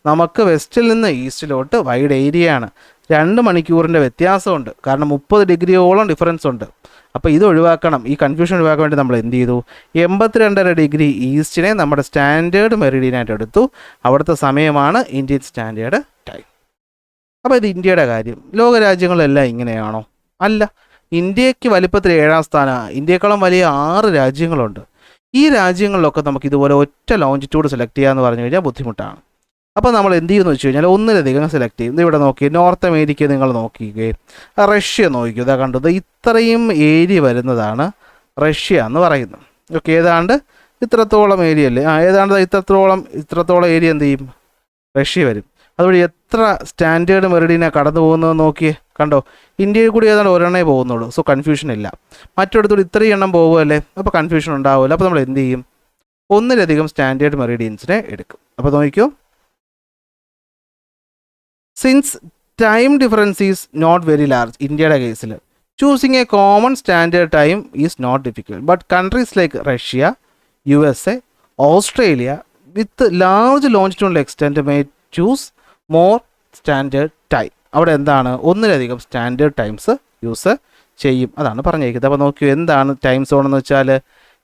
നമുക്ക് വെസ്റ്റിൽ നിന്ന് ഈസ്റ്റിലോട്ട് വൈഡ് ഏരിയയാണ്. 2 മണിക്കൂറിൻ്റെ വ്യത്യാസമുണ്ട്. കാരണം 30 ഡിഗ്രിയോളം ഡിഫറൻസ് ഉണ്ട്. അപ്പോൾ ഇത് ഒഴിവാക്കണം, ഈ കൺഫ്യൂഷൻ ഒഴിവാക്കാൻ വേണ്ടി നമ്മൾ എന്ത് ചെയ്തു? 82.5 ഡിഗ്രി ഈസ്റ്റിനെ നമ്മുടെ സ്റ്റാൻഡേർഡ് മെറിഡിയനായിട്ട് എടുത്തു. അവിടുത്തെ സമയമാണ് ഇന്ത്യൻ സ്റ്റാൻഡേർഡ് ടൈം. അപ്പോൾ ഇത് ഇന്ത്യയുടെ കാര്യം. ലോകരാജ്യങ്ങളെല്ലാം ഇങ്ങനെയാണോ? അല്ല. ഇന്ത്യക്ക് വലിപ്പത്തിൽ 7ാം സ്ഥാനമാണ്. ഇന്ത്യയെക്കാളും വലിയ 6 രാജ്യങ്ങളുണ്ട്. ഈ രാജ്യങ്ങളിലൊക്കെ നമുക്ക് ഇതുപോലെ ഒറ്റ ലോഞ്ചിറ്റ്യൂഡ് സെലക്ട് ചെയ്യുക എന്ന് പറഞ്ഞു കഴിഞ്ഞാൽ ബുദ്ധിമുട്ടാണ്. അപ്പോൾ നമ്മൾ എന്ത് ചെയ്യുമെന്ന് വെച്ച് കഴിഞ്ഞാൽ ഒന്നിലധികം സെലക്ട് ചെയ്യും. ഇവിടെ നോക്കി, നോർത്ത് അമേരിക്ക നിങ്ങൾ നോക്കിക്കുകയും റഷ്യ നോക്കിക്കുക. ഇതാ കണ്ടത്, ഇത്രയും ഏരിയ വരുന്നതാണ് റഷ്യ എന്ന് പറയുന്നത്. ഓക്കെ, ഏതാണ്ട് ഇത്രത്തോളം ഏരിയ അല്ലേ? ഏതാണ്ട് ഇത്രത്തോളം ഏരിയ എന്ത് ചെയ്യും? റഷ്യ വരും. അതുവഴി എത്ര സ്റ്റാൻഡേർഡ് മെറിഡിയനെ കടന്നു പോകുന്നത് നോക്കിയേ. കണ്ടോ, ഇന്ത്യയിൽ കൂടി ഏതാണ്ട് ഒരെണ്ണേ പോകുന്നുള്ളൂ. സോ കൺഫ്യൂഷൻ ഇല്ല. മറ്റിടത്തോട് ഇത്രയും എണ്ണം പോകുമല്ലേ, അപ്പോൾ കൺഫ്യൂഷൻ ഉണ്ടാവില്ല. അപ്പോൾ നമ്മൾ എന്ത് ചെയ്യും? ഒന്നിലധികം സ്റ്റാൻഡേർഡ് മെറിഡിയൻസിനെ എടുക്കും. അപ്പോൾ നോക്കിക്കോ, since time difference is not very large, ഇന്ത്യയുടെ കേസിൽ choosing a common standard time is not difficult, but countries like Russia, USA, Australia with large longitudinal extent may choose more standard time. അവിടെ എന്താണ്, ഒന്നിലധികം standard times use ചെയ്യും, അതാണ് പറഞ്ഞിരിക്കുന്നത്. അപ്പോൾ നോക്കൂ, എന്താണ് ടൈം സോൺ എന്ന് വെച്ചാൽ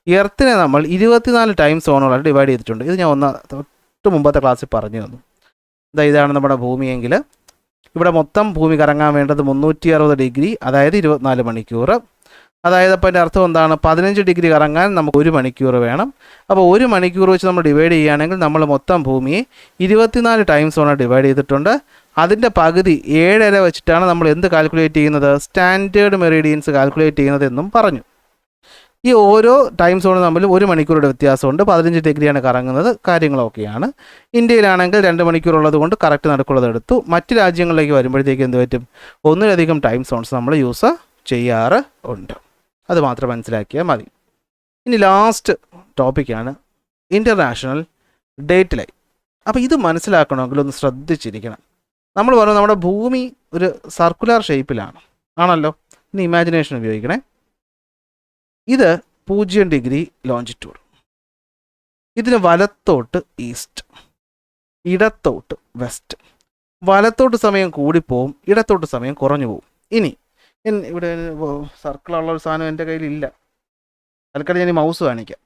എർത്തിനെ നമ്മൾ 24 ടൈം സോണുകളായിട്ട് ഡിവൈഡ് ചെയ്തിട്ടുണ്ട്. ഇത് ഞാൻ തൊട്ട് മുമ്പത്തെ ക്ലാസ്സിൽ പറഞ്ഞു തന്നു. ഇതാണ് നമ്മുടെ ഭൂമിയെങ്കിൽ ഇവിടെ മൊത്തം ഭൂമി കറങ്ങാൻ വേണ്ടത് 360 ഡിഗ്രി, അതായത് 24 മണിക്കൂർ. അതായത് അപ്പോൾ അതിൻ്റെ അർത്ഥം എന്താണ്, 15 ഡിഗ്രി കറങ്ങാൻ നമുക്ക് 1 മണിക്കൂർ വേണം. അപ്പോൾ 1 മണിക്കൂർ വെച്ച് നമ്മൾ ഡിവൈഡ് ചെയ്യുകയാണെങ്കിൽ നമ്മൾ മൊത്തം ഭൂമിയെ 24 ടൈം സോണായി ഡിവൈഡ് ചെയ്തിട്ടുണ്ട്. അതിൻ്റെ പകുതി 7.5 വെച്ചിട്ടാണ് നമ്മൾ എന്ത് കാൽക്കുലേറ്റ് ചെയ്യുന്നത്, സ്റ്റാൻഡേർഡ് മെറിഡിയൻസ് കാൽക്കുലേറ്റ് ചെയ്യുന്നത് എന്നും പറഞ്ഞു. ഈ ഓരോ ടൈം സോണും തമ്മിൽ 1 മണിക്കൂറുടെ വ്യത്യാസമുണ്ട്. 15 ഡിഗ്രിയാണ് കറങ്ങുന്നത്, കാര്യങ്ങളൊക്കെയാണ്. ഇന്ത്യയിലാണെങ്കിൽ 2 മണിക്കൂറുള്ളത് കൊണ്ട് കറക്റ്റ് നടക്കുള്ളത് എടുത്തു. മറ്റ് രാജ്യങ്ങളിലേക്ക് വരുമ്പോഴത്തേക്ക് എന്ത് പറ്റും, ഒന്നിലധികം ടൈം സോൺസ് നമ്മൾ യൂസ് ചെയ്യാറ് ഉണ്ട്. അത് മാത്രം മനസ്സിലാക്കിയാൽ മതി. ഇനി ലാസ്റ്റ് ടോപ്പിക്കാണ് ഇൻ്റർനാഷണൽ ഡേറ്റ് ലൈൻ. അപ്പോൾ ഇത് മനസ്സിലാക്കണമെങ്കിൽ ഒന്ന് ശ്രദ്ധിച്ചിരിക്കണം. നമ്മൾ പറഞ്ഞു നമ്മുടെ ഭൂമി ഒരു സർക്കുലർ ഷേപ്പിലാണ്, ആണല്ലോ. ഇനി ഇമാജിനേഷൻ ഉപയോഗിക്കണേ. ഇത് 0 ഡിഗ്രി ലോഞ്ചിറ്റ്യൂഡ്, ഇതിന് വലത്തോട്ട് ഈസ്റ്റ്, ഇടത്തോട്ട് വെസ്റ്റ്. വലത്തോട്ട് സമയം കൂടിപ്പോവും, ഇടത്തോട്ട് സമയം കുറഞ്ഞു പോവും. ഇനി ഇവിടെ സർക്കിളുള്ള ഒരു സാധനം എൻ്റെ കയ്യിലില്ല, തൽക്കാലം ഞാൻ ഈ മൗസ് കാണിക്കാം.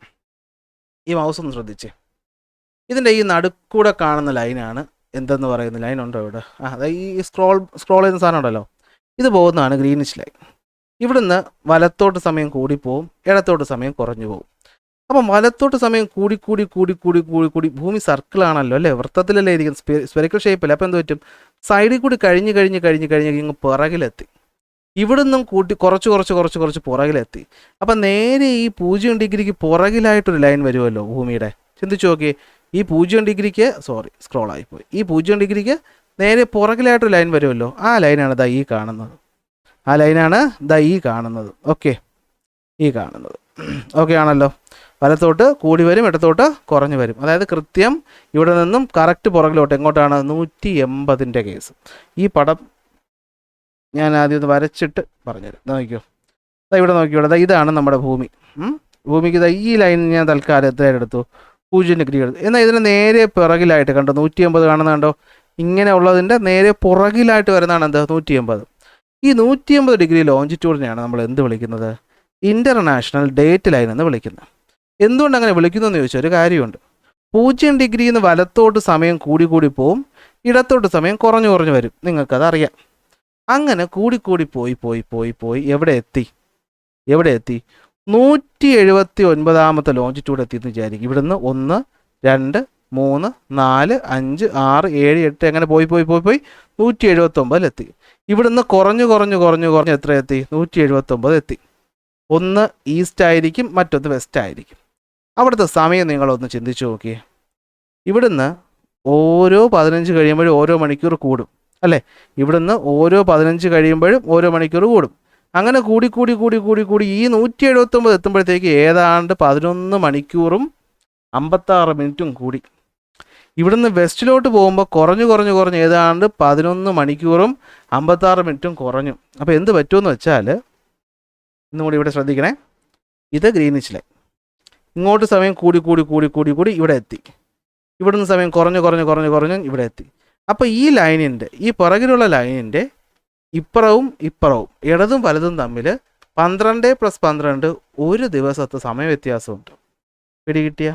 ഈ മൗസ് ഒന്ന് ശ്രദ്ധിച്ചേ. ഇതിൻ്റെ ഈ നടുക്കൂടെ കാണുന്ന ലൈനാണ് എന്തെന്ന് പറയുന്ന ലൈൻ ഉണ്ടോ ഇവിടെ? അതായത് ഈ സ്ക്രോൾ ചെയ്യുന്ന സാധനം ഉണ്ടല്ലോ, ഇത് പോകുന്നതാണ് ഗ്രീനിഷ് ലൈൻ. ഇവിടുന്ന് വലത്തോട്ട് സമയം കൂടിപ്പോവും, ഇടത്തോട്ട് സമയം കുറഞ്ഞു പോവും. അപ്പം വലത്തോട്ട് സമയം കൂടി കൂടി കൂടി കൂടി കൂടി കൂടി ഭൂമി സർക്കിളാണല്ലോ അല്ലേ, വൃത്തത്തിലല്ലേ ഇരിക്കും, സ്പെറിക്കൽ ഷേപ്പല്ലേ. അപ്പോൾ എന്ത് പറ്റും, സൈഡിൽ കൂടി കഴിഞ്ഞ് കഴിഞ്ഞ് കഴിഞ്ഞ് കഴിഞ്ഞ് ഇങ്ങ് പുറകിലെത്തി. ഇവിടുന്നും കൂട്ടി കുറച്ച് കുറച്ച് കുറച്ച് കുറച്ച് പുറകിലെത്തി. അപ്പം നേരെ ഈ 0 ഡിഗ്രിക്ക് പുറകിലായിട്ടൊരു ലൈൻ വരുമല്ലോ ഭൂമിയുടെ. ചിന്തിച്ച് നോക്കിയേ, ഈ 0 ഡിഗ്രിക്ക് സ്ക്രോളായിപ്പോയി, ഈ 0 ഡിഗ്രിക്ക് നേരെ പുറകിലായിട്ടൊരു ലൈൻ വരുമല്ലോ, ആ ലൈനാണ് ദാ ഈ കാണുന്നത്. ആ ലൈനാണ് ദാ ഈ കാണുന്നത്. ഓക്കെ, ഈ കാണുന്നത് ഓക്കെ ആണല്ലോ. വലത്തോട്ട് കൂടി വരും, ഇടത്തോട്ട് കുറഞ്ഞു വരും. അതായത് കൃത്യം ഇവിടെ നിന്നും കറക്റ്റ് പുറകിലോട്ട് എങ്ങോട്ടാണ്, 180ൻ്റെ കേസ്. ഈ പടം ഞാൻ ആദ്യം ഒന്ന് വരച്ചിട്ട് പറഞ്ഞുതരാം. നോക്കിയോ, ഇവിടെ നോക്കിയോളൂ, ഇതാണ് നമ്മുടെ ഭൂമി. ഭൂമിക്ക് ഈ ലൈൻ ഞാൻ തൽക്കാലം എത്രയായിട്ട് എടുത്തു, 0 ഡിഗ്രി എടുത്തു. എന്നാൽ ഇതിന് നേരെ പിറകിലായിട്ട് കണ്ടോ 180 കാണുന്നത് കണ്ടോ, ഇങ്ങനെ ഉള്ളതിൻ്റെ നേരെ പുറകിലായിട്ട് വരുന്നതാണ് എന്ത്, 180. ഈ 180 ഡിഗ്രി ലോഞ്ചിറ്റ്യൂഡിനെയാണ് നമ്മൾ എന്ത് വിളിക്കുന്നത്, ഇൻ്റർനാഷണൽ ഡേറ്റ് ലൈൻ എന്ന് വിളിക്കുന്നത്. എന്തുകൊണ്ട് അങ്ങനെ വിളിക്കുന്നതെന്ന് ചോദിച്ചാൽ ഒരു കാര്യമുണ്ട്. 0 ഡിഗ്രിയിൽ നിന്ന് വലത്തോട്ട് സമയം കൂടി കൂടി പോവും, ഇടത്തോട്ട് സമയം കുറഞ്ഞു കുറഞ്ഞു വരും, നിങ്ങൾക്കതറിയാം. അങ്ങനെ കൂടിക്കൂടി പോയി പോയി പോയി പോയി എവിടെ എത്തി 179ാമത്തെ ലോഞ്ചിറ്റ്യൂഡ് എത്തിയെന്ന് വിചാരിക്കും. ഇവിടുന്ന് 1 2 3 4 5 6 7 8 അങ്ങനെ പോയി പോയി പോയി പോയി 179 ഇവിടുന്ന് കുറഞ്ഞു കുറഞ്ഞു കുറഞ്ഞു കുറഞ്ഞ് എത്ര എത്തി, 179 എത്തി. ഒന്ന് ഈസ്റ്റ് ആയിരിക്കും, മറ്റൊന്ന് വെസ്റ്റ് ആയിരിക്കും. അവിടുത്തെ സമയം നിങ്ങളൊന്ന് ചിന്തിച്ചു നോക്കിയേ. ഇവിടുന്ന് ഓരോ 15 കഴിയുമ്പോഴും ഓരോ മണിക്കൂർ കൂടും അല്ലേ, ഇവിടുന്ന് ഓരോ 15 കഴിയുമ്പോഴും ഓരോ മണിക്കൂർ കൂടും. അങ്ങനെ കൂടി കൂടി കൂടി കൂടി കൂടി ഈ 179 എത്തുമ്പോഴത്തേക്ക് ഏതാണ്ട് 11 മണിക്കൂറും 56 മിനിറ്റും കൂടി. ഇവിടുന്ന് വെസ്റ്റിലോട്ട് പോകുമ്പോൾ കുറഞ്ഞു കുറഞ്ഞു കുറഞ്ഞ് ഏതാണ്ട് 11 മണിക്കൂറും 56 മിനിറ്റും കുറഞ്ഞു. അപ്പോൾ എന്ത് പറ്റുമെന്ന് വെച്ചാൽ, ഇന്നും കൂടി ഇവിടെ ശ്രദ്ധിക്കണേ, ഇത് ഗ്രീനിഷ് ലൈൻ. ഇങ്ങോട്ട് സമയം കൂടി കൂടി കൂടി കൂടി കൂടി ഇവിടെ എത്തി, ഇവിടുന്ന് സമയം കുറഞ്ഞു കുറഞ്ഞു കുറഞ്ഞു കുറഞ്ഞ് ഇവിടെ എത്തി. അപ്പോൾ ഈ ലൈനിൻ്റെ, ഈ പുറകിലുള്ള ലൈനിൻ്റെ ഇപ്പുറവും ഇപ്പുറവും ഇടതും വലതും തമ്മിൽ 12 + 12 ഒരു ദിവസത്തെ സമയ വ്യത്യാസമുണ്ട്. പിടികിട്ടിയ?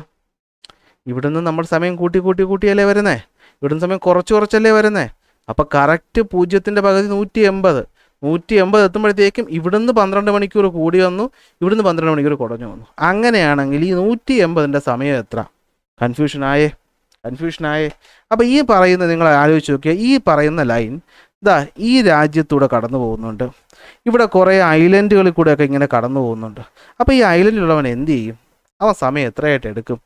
ഇവിടുന്ന് നമ്മൾ സമയം കൂട്ടി കൂട്ടി കൂട്ടിയല്ലേ വരുന്നേ, ഇവിടുന്ന് സമയം കുറച്ച് കുറച്ചല്ലേ വരുന്നേ. അപ്പോൾ കറക്റ്റ് 0ൻ്റെ പകുതി 180 എത്തുമ്പോഴത്തേക്കും ഇവിടുന്ന് 12 മണിക്കൂർ കൂടി വന്നു, ഇവിടുന്ന് 12 മണിക്കൂർ കുറഞ്ഞു വന്നു. അങ്ങനെയാണെങ്കിൽ ഈ 180ൻ്റെ സമയം എത്ര? കൺഫ്യൂഷനായേ. അപ്പോൾ ഈ പറയുന്ന നിങ്ങൾ ആലോചിച്ച് നോക്കിയാൽ, ഈ പറയുന്ന ലൈൻ ഈ രാജ്യത്തൂടെ കടന്നു പോകുന്നുണ്ട്. ഇവിടെ കുറേ ഐലൻഡുകളിൽ കൂടെയൊക്കെ ഇങ്ങനെ കടന്നു പോകുന്നുണ്ട്. അപ്പോൾ ഈ ഐലൻഡിലുള്ളവൻ എന്ത് ചെയ്യും? അവൻ സമയം എത്രയായിട്ട് എടുക്കും?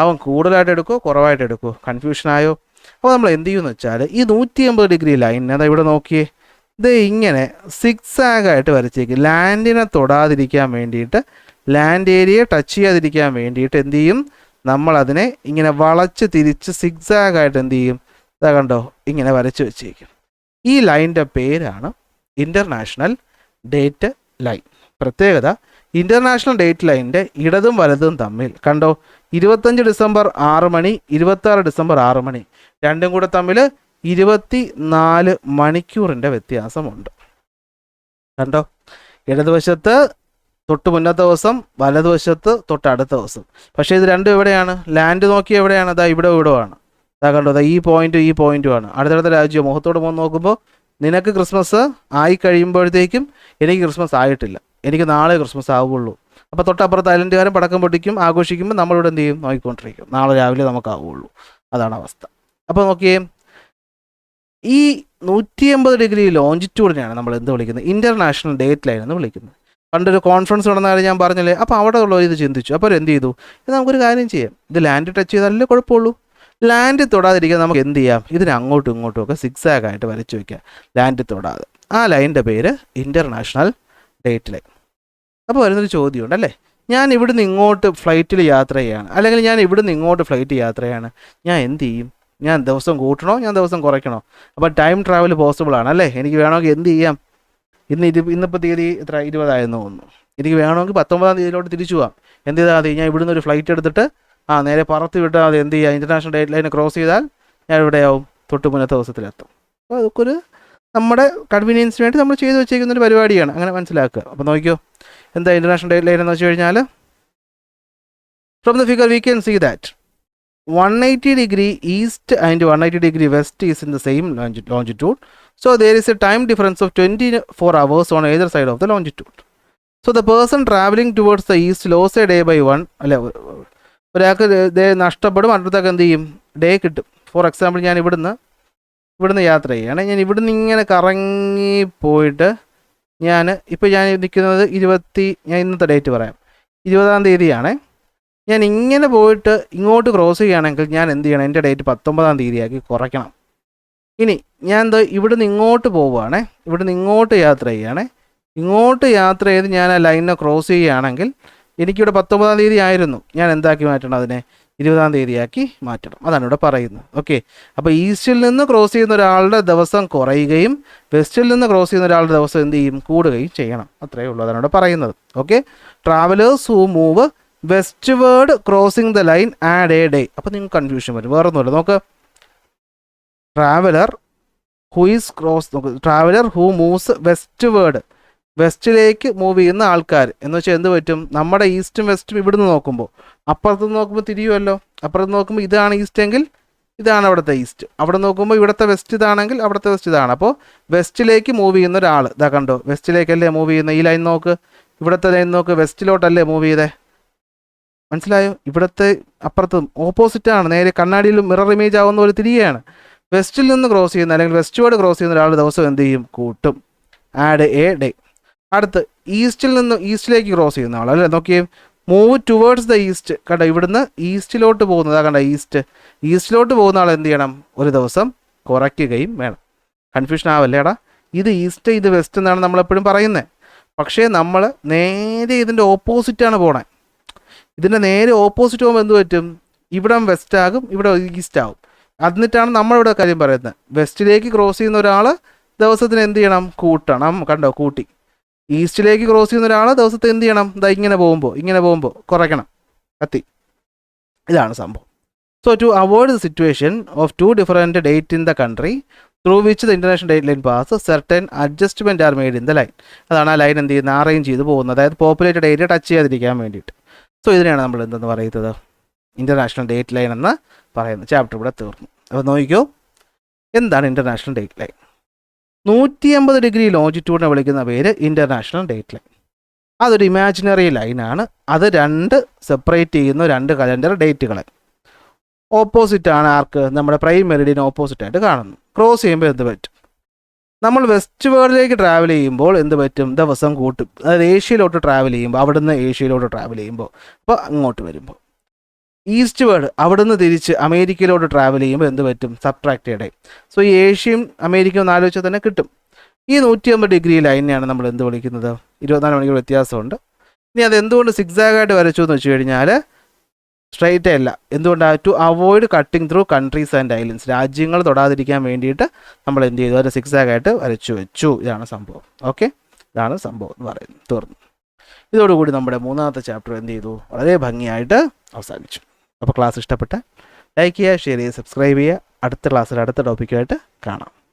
അവൻ കൂടുതലായിട്ട് എടുക്കുമോ കുറവായിട്ട് എടുക്കുമോ? കൺഫ്യൂഷനായോ? അപ്പോൾ നമ്മൾ എന്ത് ചെയ്യുമെന്ന് വെച്ചാൽ, ഈ 180 ഡിഗ്രി ലൈൻ ഇവിടെ നോക്കിയേ, ഇത് ഇങ്ങനെ സിക്സാഗായിട്ട് വരച്ചേക്കും. ലാൻഡിനെ തൊടാതിരിക്കാൻ വേണ്ടിയിട്ട്, ലാൻഡ് ഏരിയയെ ടച്ച് ചെയ്യാതിരിക്കാൻ വേണ്ടിയിട്ട് എന്ത് ചെയ്യും, നമ്മളതിനെ ഇങ്ങനെ വളച്ച് തിരിച്ച് സിഗ്സാഗായിട്ട് എന്ത് ചെയ്യും? ഇതാ കണ്ടോ, ഇങ്ങനെ വരച്ച് വെച്ചേക്കും. ഈ ലൈനിൻ്റെ പേരാണ് ഇൻ്റർനാഷണൽ ഡേറ്റ് ലൈൻ. പ്രത്യേകത, ഇൻ്റർനാഷണൽ ഡേറ്റ് ലൈനിൻ്റെ ഇടതും വലതും തമ്മിൽ കണ്ടോ 25 ഡിസംബർ 6 മണി, 26 ഡിസംബർ 6 മണി, രണ്ടും കൂടെ തമ്മിൽ 24 മണിക്കൂറിൻ്റെ വ്യത്യാസമുണ്ട്. കണ്ടോ, ഇടതുവശത്ത് തൊട്ട് മുന്നത്തെ ദിവസം, വലതുവശത്ത് തൊട്ട് അടുത്ത ദിവസം. പക്ഷേ ഇത് രണ്ടും എവിടെയാണ്? ലാൻഡ് നോക്കി എവിടെയാണ്? അതാ ഇവിടെ ആണ്. അതാ കണ്ടോ, അതാ ഈ പോയിന്റുമാണ്. അടുത്തടുത്ത രാജ്യം മുഖത്തോട് മുഖം നോക്കുമ്പോൾ നിനക്ക് ക്രിസ്മസ് ആയി കഴിയുമ്പോഴത്തേക്കും എനിക്ക് ക്രിസ്മസ് ആയിട്ടില്ല, എനിക്ക് നാളെ ക്രിസ്മസ് ആവുകയുള്ളൂ. അപ്പോൾ തൊട്ടപ്പുറത്ത് ഐലൻഡുകാരൻ പടക്കം പൊട്ടിക്കും, ആഘോഷിക്കുമ്പോൾ നമ്മളിവിടെ എന്ത് ചെയ്യും? നോക്കിക്കൊണ്ടിരിക്കും. നാളെ രാവിലെ നമുക്കാവുകയുള്ളൂ. അതാണ് അവസ്ഥ. അപ്പോൾ നോക്കിയേ, ഈ 180 ഡിഗ്രി ലോഞ്ചിറ്റ്യൂഡിനെയാണ് നമ്മൾ എന്ത് വിളിക്കുന്നത്? ഇൻ്റർനാഷണൽ ഡേറ്റ് ലൈൻ എന്ന് വിളിക്കുന്നത്. പണ്ടൊരു കോൺഫറൻസ് നടന്നാലും ഞാൻ പറഞ്ഞില്ലേ, അപ്പോൾ അവിടെ ഉള്ളവർ ഇത് ചിന്തിച്ചു. അപ്പോൾ എന്ത് ചെയ്തു? ഇത് നമുക്കൊരു കാര്യം ചെയ്യാം, ഇത് ലാൻഡ് ടച്ച് ചെയ്താലല്ലേ കുഴപ്പമുള്ളൂ. ലാൻഡ് തൊടാതിരിക്കാൻ നമുക്ക് എന്ത് ചെയ്യാം? ഇതിന് അങ്ങോട്ടും ഇങ്ങോട്ടും ഒക്കെ സിക്സാഗായിട്ട് വരച്ചു വയ്ക്കുക, ലാൻഡ് തൊടാതെ. ആ ലൈനിൻ്റെ പേര് ഇൻ്റർനാഷണൽ ഡേറ്റ് ലൈൻ. അപ്പോൾ വരുന്നൊരു ചോദ്യമുണ്ട് അല്ലേ, ഞാൻ ഇവിടുന്ന് ഇങ്ങോട്ട് ഫ്ലൈറ്റിൽ യാത്ര ചെയ്യുകയാണ്, അല്ലെങ്കിൽ ഞാൻ ഇവിടുന്ന് ഇങ്ങോട്ട് ഫ്ലൈറ്റ് യാത്ര ചെയ്യാണ്, ഞാൻ എന്ത് ചെയ്യും? ഞാൻ ദിവസം കൂട്ടണോ, ഞാൻ ദിവസം കുറയ്ക്കണോ? അപ്പോൾ ടൈം ട്രാവൽ പോസിബിൾ ആണ് അല്ലേ? എനിക്ക് വേണമെങ്കിൽ എന്ത് ചെയ്യാം? ഇന്നിപ്പോൾ തീയതി എത്ര 20 തോന്നുന്നു. എനിക്ക് വേണമെങ്കിൽ 19-ാം തീയതിയിലോട്ട് തിരിച്ചു പോകാം. എന്ത് ചെയ്താൽ മതി? ഞാൻ ഇവിടുന്ന് ഒരു ഫ്ലൈറ്റ് എടുത്തിട്ട് നേരെ പറത്ത് വിട്ടാൽ മതി. എന്ത് ചെയ്യുക? ഇൻ്റർനാഷണൽ ഡേറ്റ് ലൈനെ ക്രോസ് ചെയ്താൽ ഞാൻ എവിടെയാവും? തൊട്ട് മുന്നത്തെ ദിവസത്തിലെത്തും. അപ്പോൾ അതൊക്കെ ഒരു നമ്മുടെ കൺവീനിയൻസിന് വേണ്ടി നമ്മൾ ചെയ്തു വെച്ചേക്കുന്നൊരു പരിപാടിയാണ്, അങ്ങനെ മനസ്സിലാക്കുക. അപ്പോൾ നോക്കിയോ, എന്താ ഇൻ്റർനാഷണൽ ഡേറ്റ് ലൈൻ എന്ന് വെച്ച് കഴിഞ്ഞാൽ, from the figure we can see that 180 degree east and 180 degree west is in the same longitude. So there is a time difference of 24 hours on either side of the longitude. So the person traveling towards the east lost a day by 1. അല്ലെ, ഒരാൾക്ക് day നഷ്ടപ്പെടും, അടുത്തൊക്കെ എന്ത് ചെയ്യും? Day കിട്ടും. For example, ഞാൻ ഇവിടുന്ന് യാത്ര ചെയ്യുകയാണ്. ഞാൻ ഇവിടുന്ന് ഇങ്ങനെ കറങ്ങി പോയിട്ട് ഞാൻ നിൽക്കുന്നത് ഞാൻ ഇന്നത്തെ ഡേറ്റ് പറയാം, 20-ാം തീയതിയാണ്. ഞാൻ ഇങ്ങനെ പോയിട്ട് ഇങ്ങോട്ട് ക്രോസ് ചെയ്യുകയാണെങ്കിൽ ഞാൻ എന്ത് ചെയ്യണം? എൻ്റെ ഡേറ്റ് 19-ാം തീയതിയാക്കി കുറയ്ക്കണം. ഇനി ഞാൻ ഇവിടുന്ന് ഇങ്ങോട്ട് പോവുകയാണേ, ഇവിടുന്ന് ഇങ്ങോട്ട് യാത്ര ചെയ്യുകയാണേ, ഇങ്ങോട്ട് യാത്ര ചെയ്ത് ഞാൻ ആ ലൈനിനെ ക്രോസ് ചെയ്യുകയാണെങ്കിൽ എനിക്കിവിടെ 19-ാം തീയതി ആയിരുന്നു, ഞാൻ എന്താക്കി മാറ്റണം? അതിനെ 20-ാം തീയതിയാക്കി മാറ്റണം. അതാണ് ഇവിടെ പറയുന്നത്. ഓക്കെ, അപ്പോൾ ഈസ്റ്റിൽ നിന്ന് ക്രോസ് ചെയ്യുന്ന ഒരാളുടെ ദിവസം കുറയുകയും വെസ്റ്റിൽ നിന്ന് ക്രോസ് ചെയ്യുന്ന ഒരാളുടെ ദിവസം എന്ത് ചെയ്യും? കൂടുകയും ചെയ്യണം. അത്രയേ ഉള്ളൂ, അതാണ് ഇവിടെ പറയുന്നത്. Okay, travellers who move westward crossing the line add a day. അപ്പോൾ നിങ്ങൾക്ക് കൺഫ്യൂഷൻ വരും, വേറെ ഒന്നുമില്ല. നോക്ക്, ട്രാവലർ ഹൂ മൂവ്സ് വെസ്റ്റ്വേർഡ്, വെസ്റ്റിലേക്ക് മൂവ് ചെയ്യുന്ന ആൾക്കാർ എന്ന് വെച്ചാൽ എന്ത് പറ്റും? നമ്മുടെ ഈസ്റ്റും വെസ്റ്റും ഇവിടുന്ന് നോക്കുമ്പോൾ അപ്പുറത്ത് നോക്കുമ്പോൾ തിരിയുമല്ലോ. അപ്പുറത്ത് നോക്കുമ്പോൾ ഇതാണ് ഈസ്റ്റ് എങ്കിൽ ഇതാണ് അവിടുത്തെ ഈസ്റ്റ്, അവിടെ നോക്കുമ്പോൾ ഇവിടുത്തെ വെസ്റ്റ് ഇതാണെങ്കിൽ അവിടുത്തെ വെസ്റ്റ് ഇതാണ്. അപ്പോൾ വെസ്റ്റിലേക്ക് മൂവ് ചെയ്യുന്ന ഒരാൾ ഇതാ കണ്ടോ, വെസ്റ്റിലേക്കല്ലേ മൂവ് ചെയ്യുന്ന. ഈ ലൈൻ നോക്ക്, ഇവിടുത്തെ ലൈൻ നോക്ക്, വെസ്റ്റിലോട്ടല്ലേ മൂവ് ചെയ്തേ. മനസ്സിലായോ? ഇവിടുത്തെ അപ്പുറത്തും ഓപ്പോസിറ്റാണ്, നേരെ കണ്ണാടിയിൽ മിറർ ഇമേജ് ആവുന്ന പോലെ തിരികെയാണ്. വെസ്റ്റിൽ നിന്ന് ക്രോസ് ചെയ്യുന്ന അല്ലെങ്കിൽ വെസ്റ്റ്വേർഡ് ക്രോസ് ചെയ്യുന്ന ഒരാൾ ദിവസം എന്ത് ചെയ്യും? കൂട്ടും, ആഡ് എ ഡേ. അടുത്ത് ഈസ്റ്റിൽ നിന്ന് ഈസ്റ്റിലേക്ക് ക്രോസ് ചെയ്യുന്ന ആൾ അല്ലേ, നോക്കിയേ, മൂവ് ടുവേർഡ്സ് ദ ഈസ്റ്റ്. കണ്ടോ, ഇവിടുന്ന് ഈസ്റ്റിലോട്ട് പോകുന്നതാ കണ്ട, ഈസ്റ്റിലോട്ട് പോകുന്ന ആൾ എന്ത് ചെയ്യണം? ഒരു ദിവസം കുറയ്ക്കുകയും വേണം. കൺഫ്യൂഷൻ ആവല്ലേടാ, ഇത് ഈസ്റ്റ് ഇത് വെസ്റ്റ് എന്നാണ് നമ്മളെപ്പോഴും പറയുന്നത്. പക്ഷേ നമ്മൾ നേരെ ഇതിൻ്റെ ഓപ്പോസിറ്റാണ് പോണേ. ഇതിൻ്റെ നേരെ ഓപ്പോസിറ്റ് പോകുമ്പോൾ എന്ത് പറ്റും? ഇവിടെ വെസ്റ്റ് ആകും, ഇവിടെ ഈസ്റ്റ് ആകും. എന്നിട്ടാണ് നമ്മളിവിടെ കാര്യം പറയുന്നത്. വെസ്റ്റിലേക്ക് ക്രോസ് ചെയ്യുന്ന ഒരാൾ ദിവസത്തിന് എന്ത് ചെയ്യണം? കൂട്ടണം. കണ്ടോ, കൂട്ടി. ഈസ്റ്റിലേക്ക് ക്രോസ് ചെയ്യുന്ന ഒരാൾ ദിവസത്തെ എന്ത് ചെയ്യണം? ഇങ്ങനെ പോകുമ്പോൾ കുറയ്ക്കണം. എത്തി. ഇതാണ് സംഭവം. So to avoid the situation of two different date in the country through which the international date line pass, certain adjustment are made in the line. അതാണ് ആ ലൈൻ എന്ത് ചെയ്യുന്നത്? അറേഞ്ച് ചെയ്ത് പോകുന്നത്. അതായത് പോപ്പുലേറ്റഡ് ഏരിയ ടച്ച് ചെയ്യാതിരിക്കാൻ വേണ്ടിയിട്ട്. So ഇതിനെയാണ് നമ്മൾ എന്തെന്ന് പറയുന്നത്? ഇൻ്റർനാഷണൽ ഡേറ്റ് ലൈൻ എന്ന് പറയുന്നത്. ചാപ്റ്റർ ഇവിടെ തീർന്നു. അപ്പോൾ നോക്കിക്കോ, എന്താണ് ഇൻ്റർനാഷണൽ ഡേറ്റ് ലൈൻ? 180 ഡിഗ്രി ലോഞ്ചിറ്റ്യൂഡിനെ വിളിക്കുന്ന പേര് ഇൻ്റർനാഷണൽ ഡേറ്റ് ലൈൻ. അതൊരു ഇമാജിനറി ലൈനാണ്. അത് സെപ്പറേറ്റ് ചെയ്യുന്ന 2 കലണ്ടർ ഡേറ്റുകളെ. ഓപ്പോസിറ്റാണ് ആർക്ക്? നമ്മുടെ പ്രൈം മെറിഡിയൻ ഓപ്പോസിറ്റായിട്ട് കാണുന്നു. ക്രോസ് ചെയ്യുമ്പോൾ എന്ത് പറ്റും? നമ്മൾ വെസ്റ്റ് വേർഡിലേക്ക് ട്രാവൽ ചെയ്യുമ്പോൾ എന്ത് പറ്റും? ദിവസം കൂട്ടും. അതായത് ഏഷ്യയിലോട്ട് ട്രാവൽ ചെയ്യുമ്പോൾ, അവിടുന്ന് ഏഷ്യയിലോട്ട് ട്രാവൽ ചെയ്യുമ്പോൾ, അപ്പോൾ അങ്ങോട്ട് വരുമ്പോൾ ഈസ്റ്റ് വേർഡ് അവിടുന്ന് തിരിച്ച് അമേരിക്കയിലോട്ട് ട്രാവൽ ചെയ്യുമ്പോൾ എന്ത് പറ്റും? സബ്ട്രാക്ട് ചെയ്യണേ. സോ ഈ ഏഷ്യയും അമേരിക്കയും ഒന്ന് ആലോചിച്ചാൽ തന്നെ കിട്ടും. ഈ 180 ഡിഗ്രി ലൈനെയാണ് നമ്മൾ എന്ത് വിളിക്കുന്നത്? 24 മണിക്കൂർ വ്യത്യാസമുണ്ട്. ഇനി അത് എന്തുകൊണ്ട് സിക്സാഗായിട്ട് വരച്ചു എന്ന് വെച്ച് കഴിഞ്ഞാൽ സ്ട്രൈറ്റ് അല്ല. എന്തുകൊണ്ടാണ്? To avoid cutting through countries and islands. രാജ്യങ്ങൾ തൊടാതിരിക്കാൻ വേണ്ടിയിട്ട് നമ്മൾ എന്ത് ചെയ്തു? ഒരു സിക്സാഗ് ആയിട്ട് വരച്ചു വെച്ചു. ഇതാണ് സംഭവം. ഓക്കെ, ഇതാണ് സംഭവം എന്ന് പറയുന്നത്. തീർന്നു. ഇതോടുകൂടി നമ്മുടെ മൂന്നാമത്തെ ചാപ്റ്റർ എന്ത് ചെയ്തു? വളരെ ഭംഗിയായിട്ട് അവസാനിച്ചു. അപ്പോൾ ക്ലാസ് ഇഷ്ടപ്പെട്ട ലൈക്ക് ചെയ്യുക, ഷെയർ ചെയ്യുക, സബ്സ്ക്രൈബ് ചെയ്യുക. അടുത്ത ക്ലാസ്സിൽ അടുത്ത ടോപ്പിക്കുമായിട്ട് കാണാം.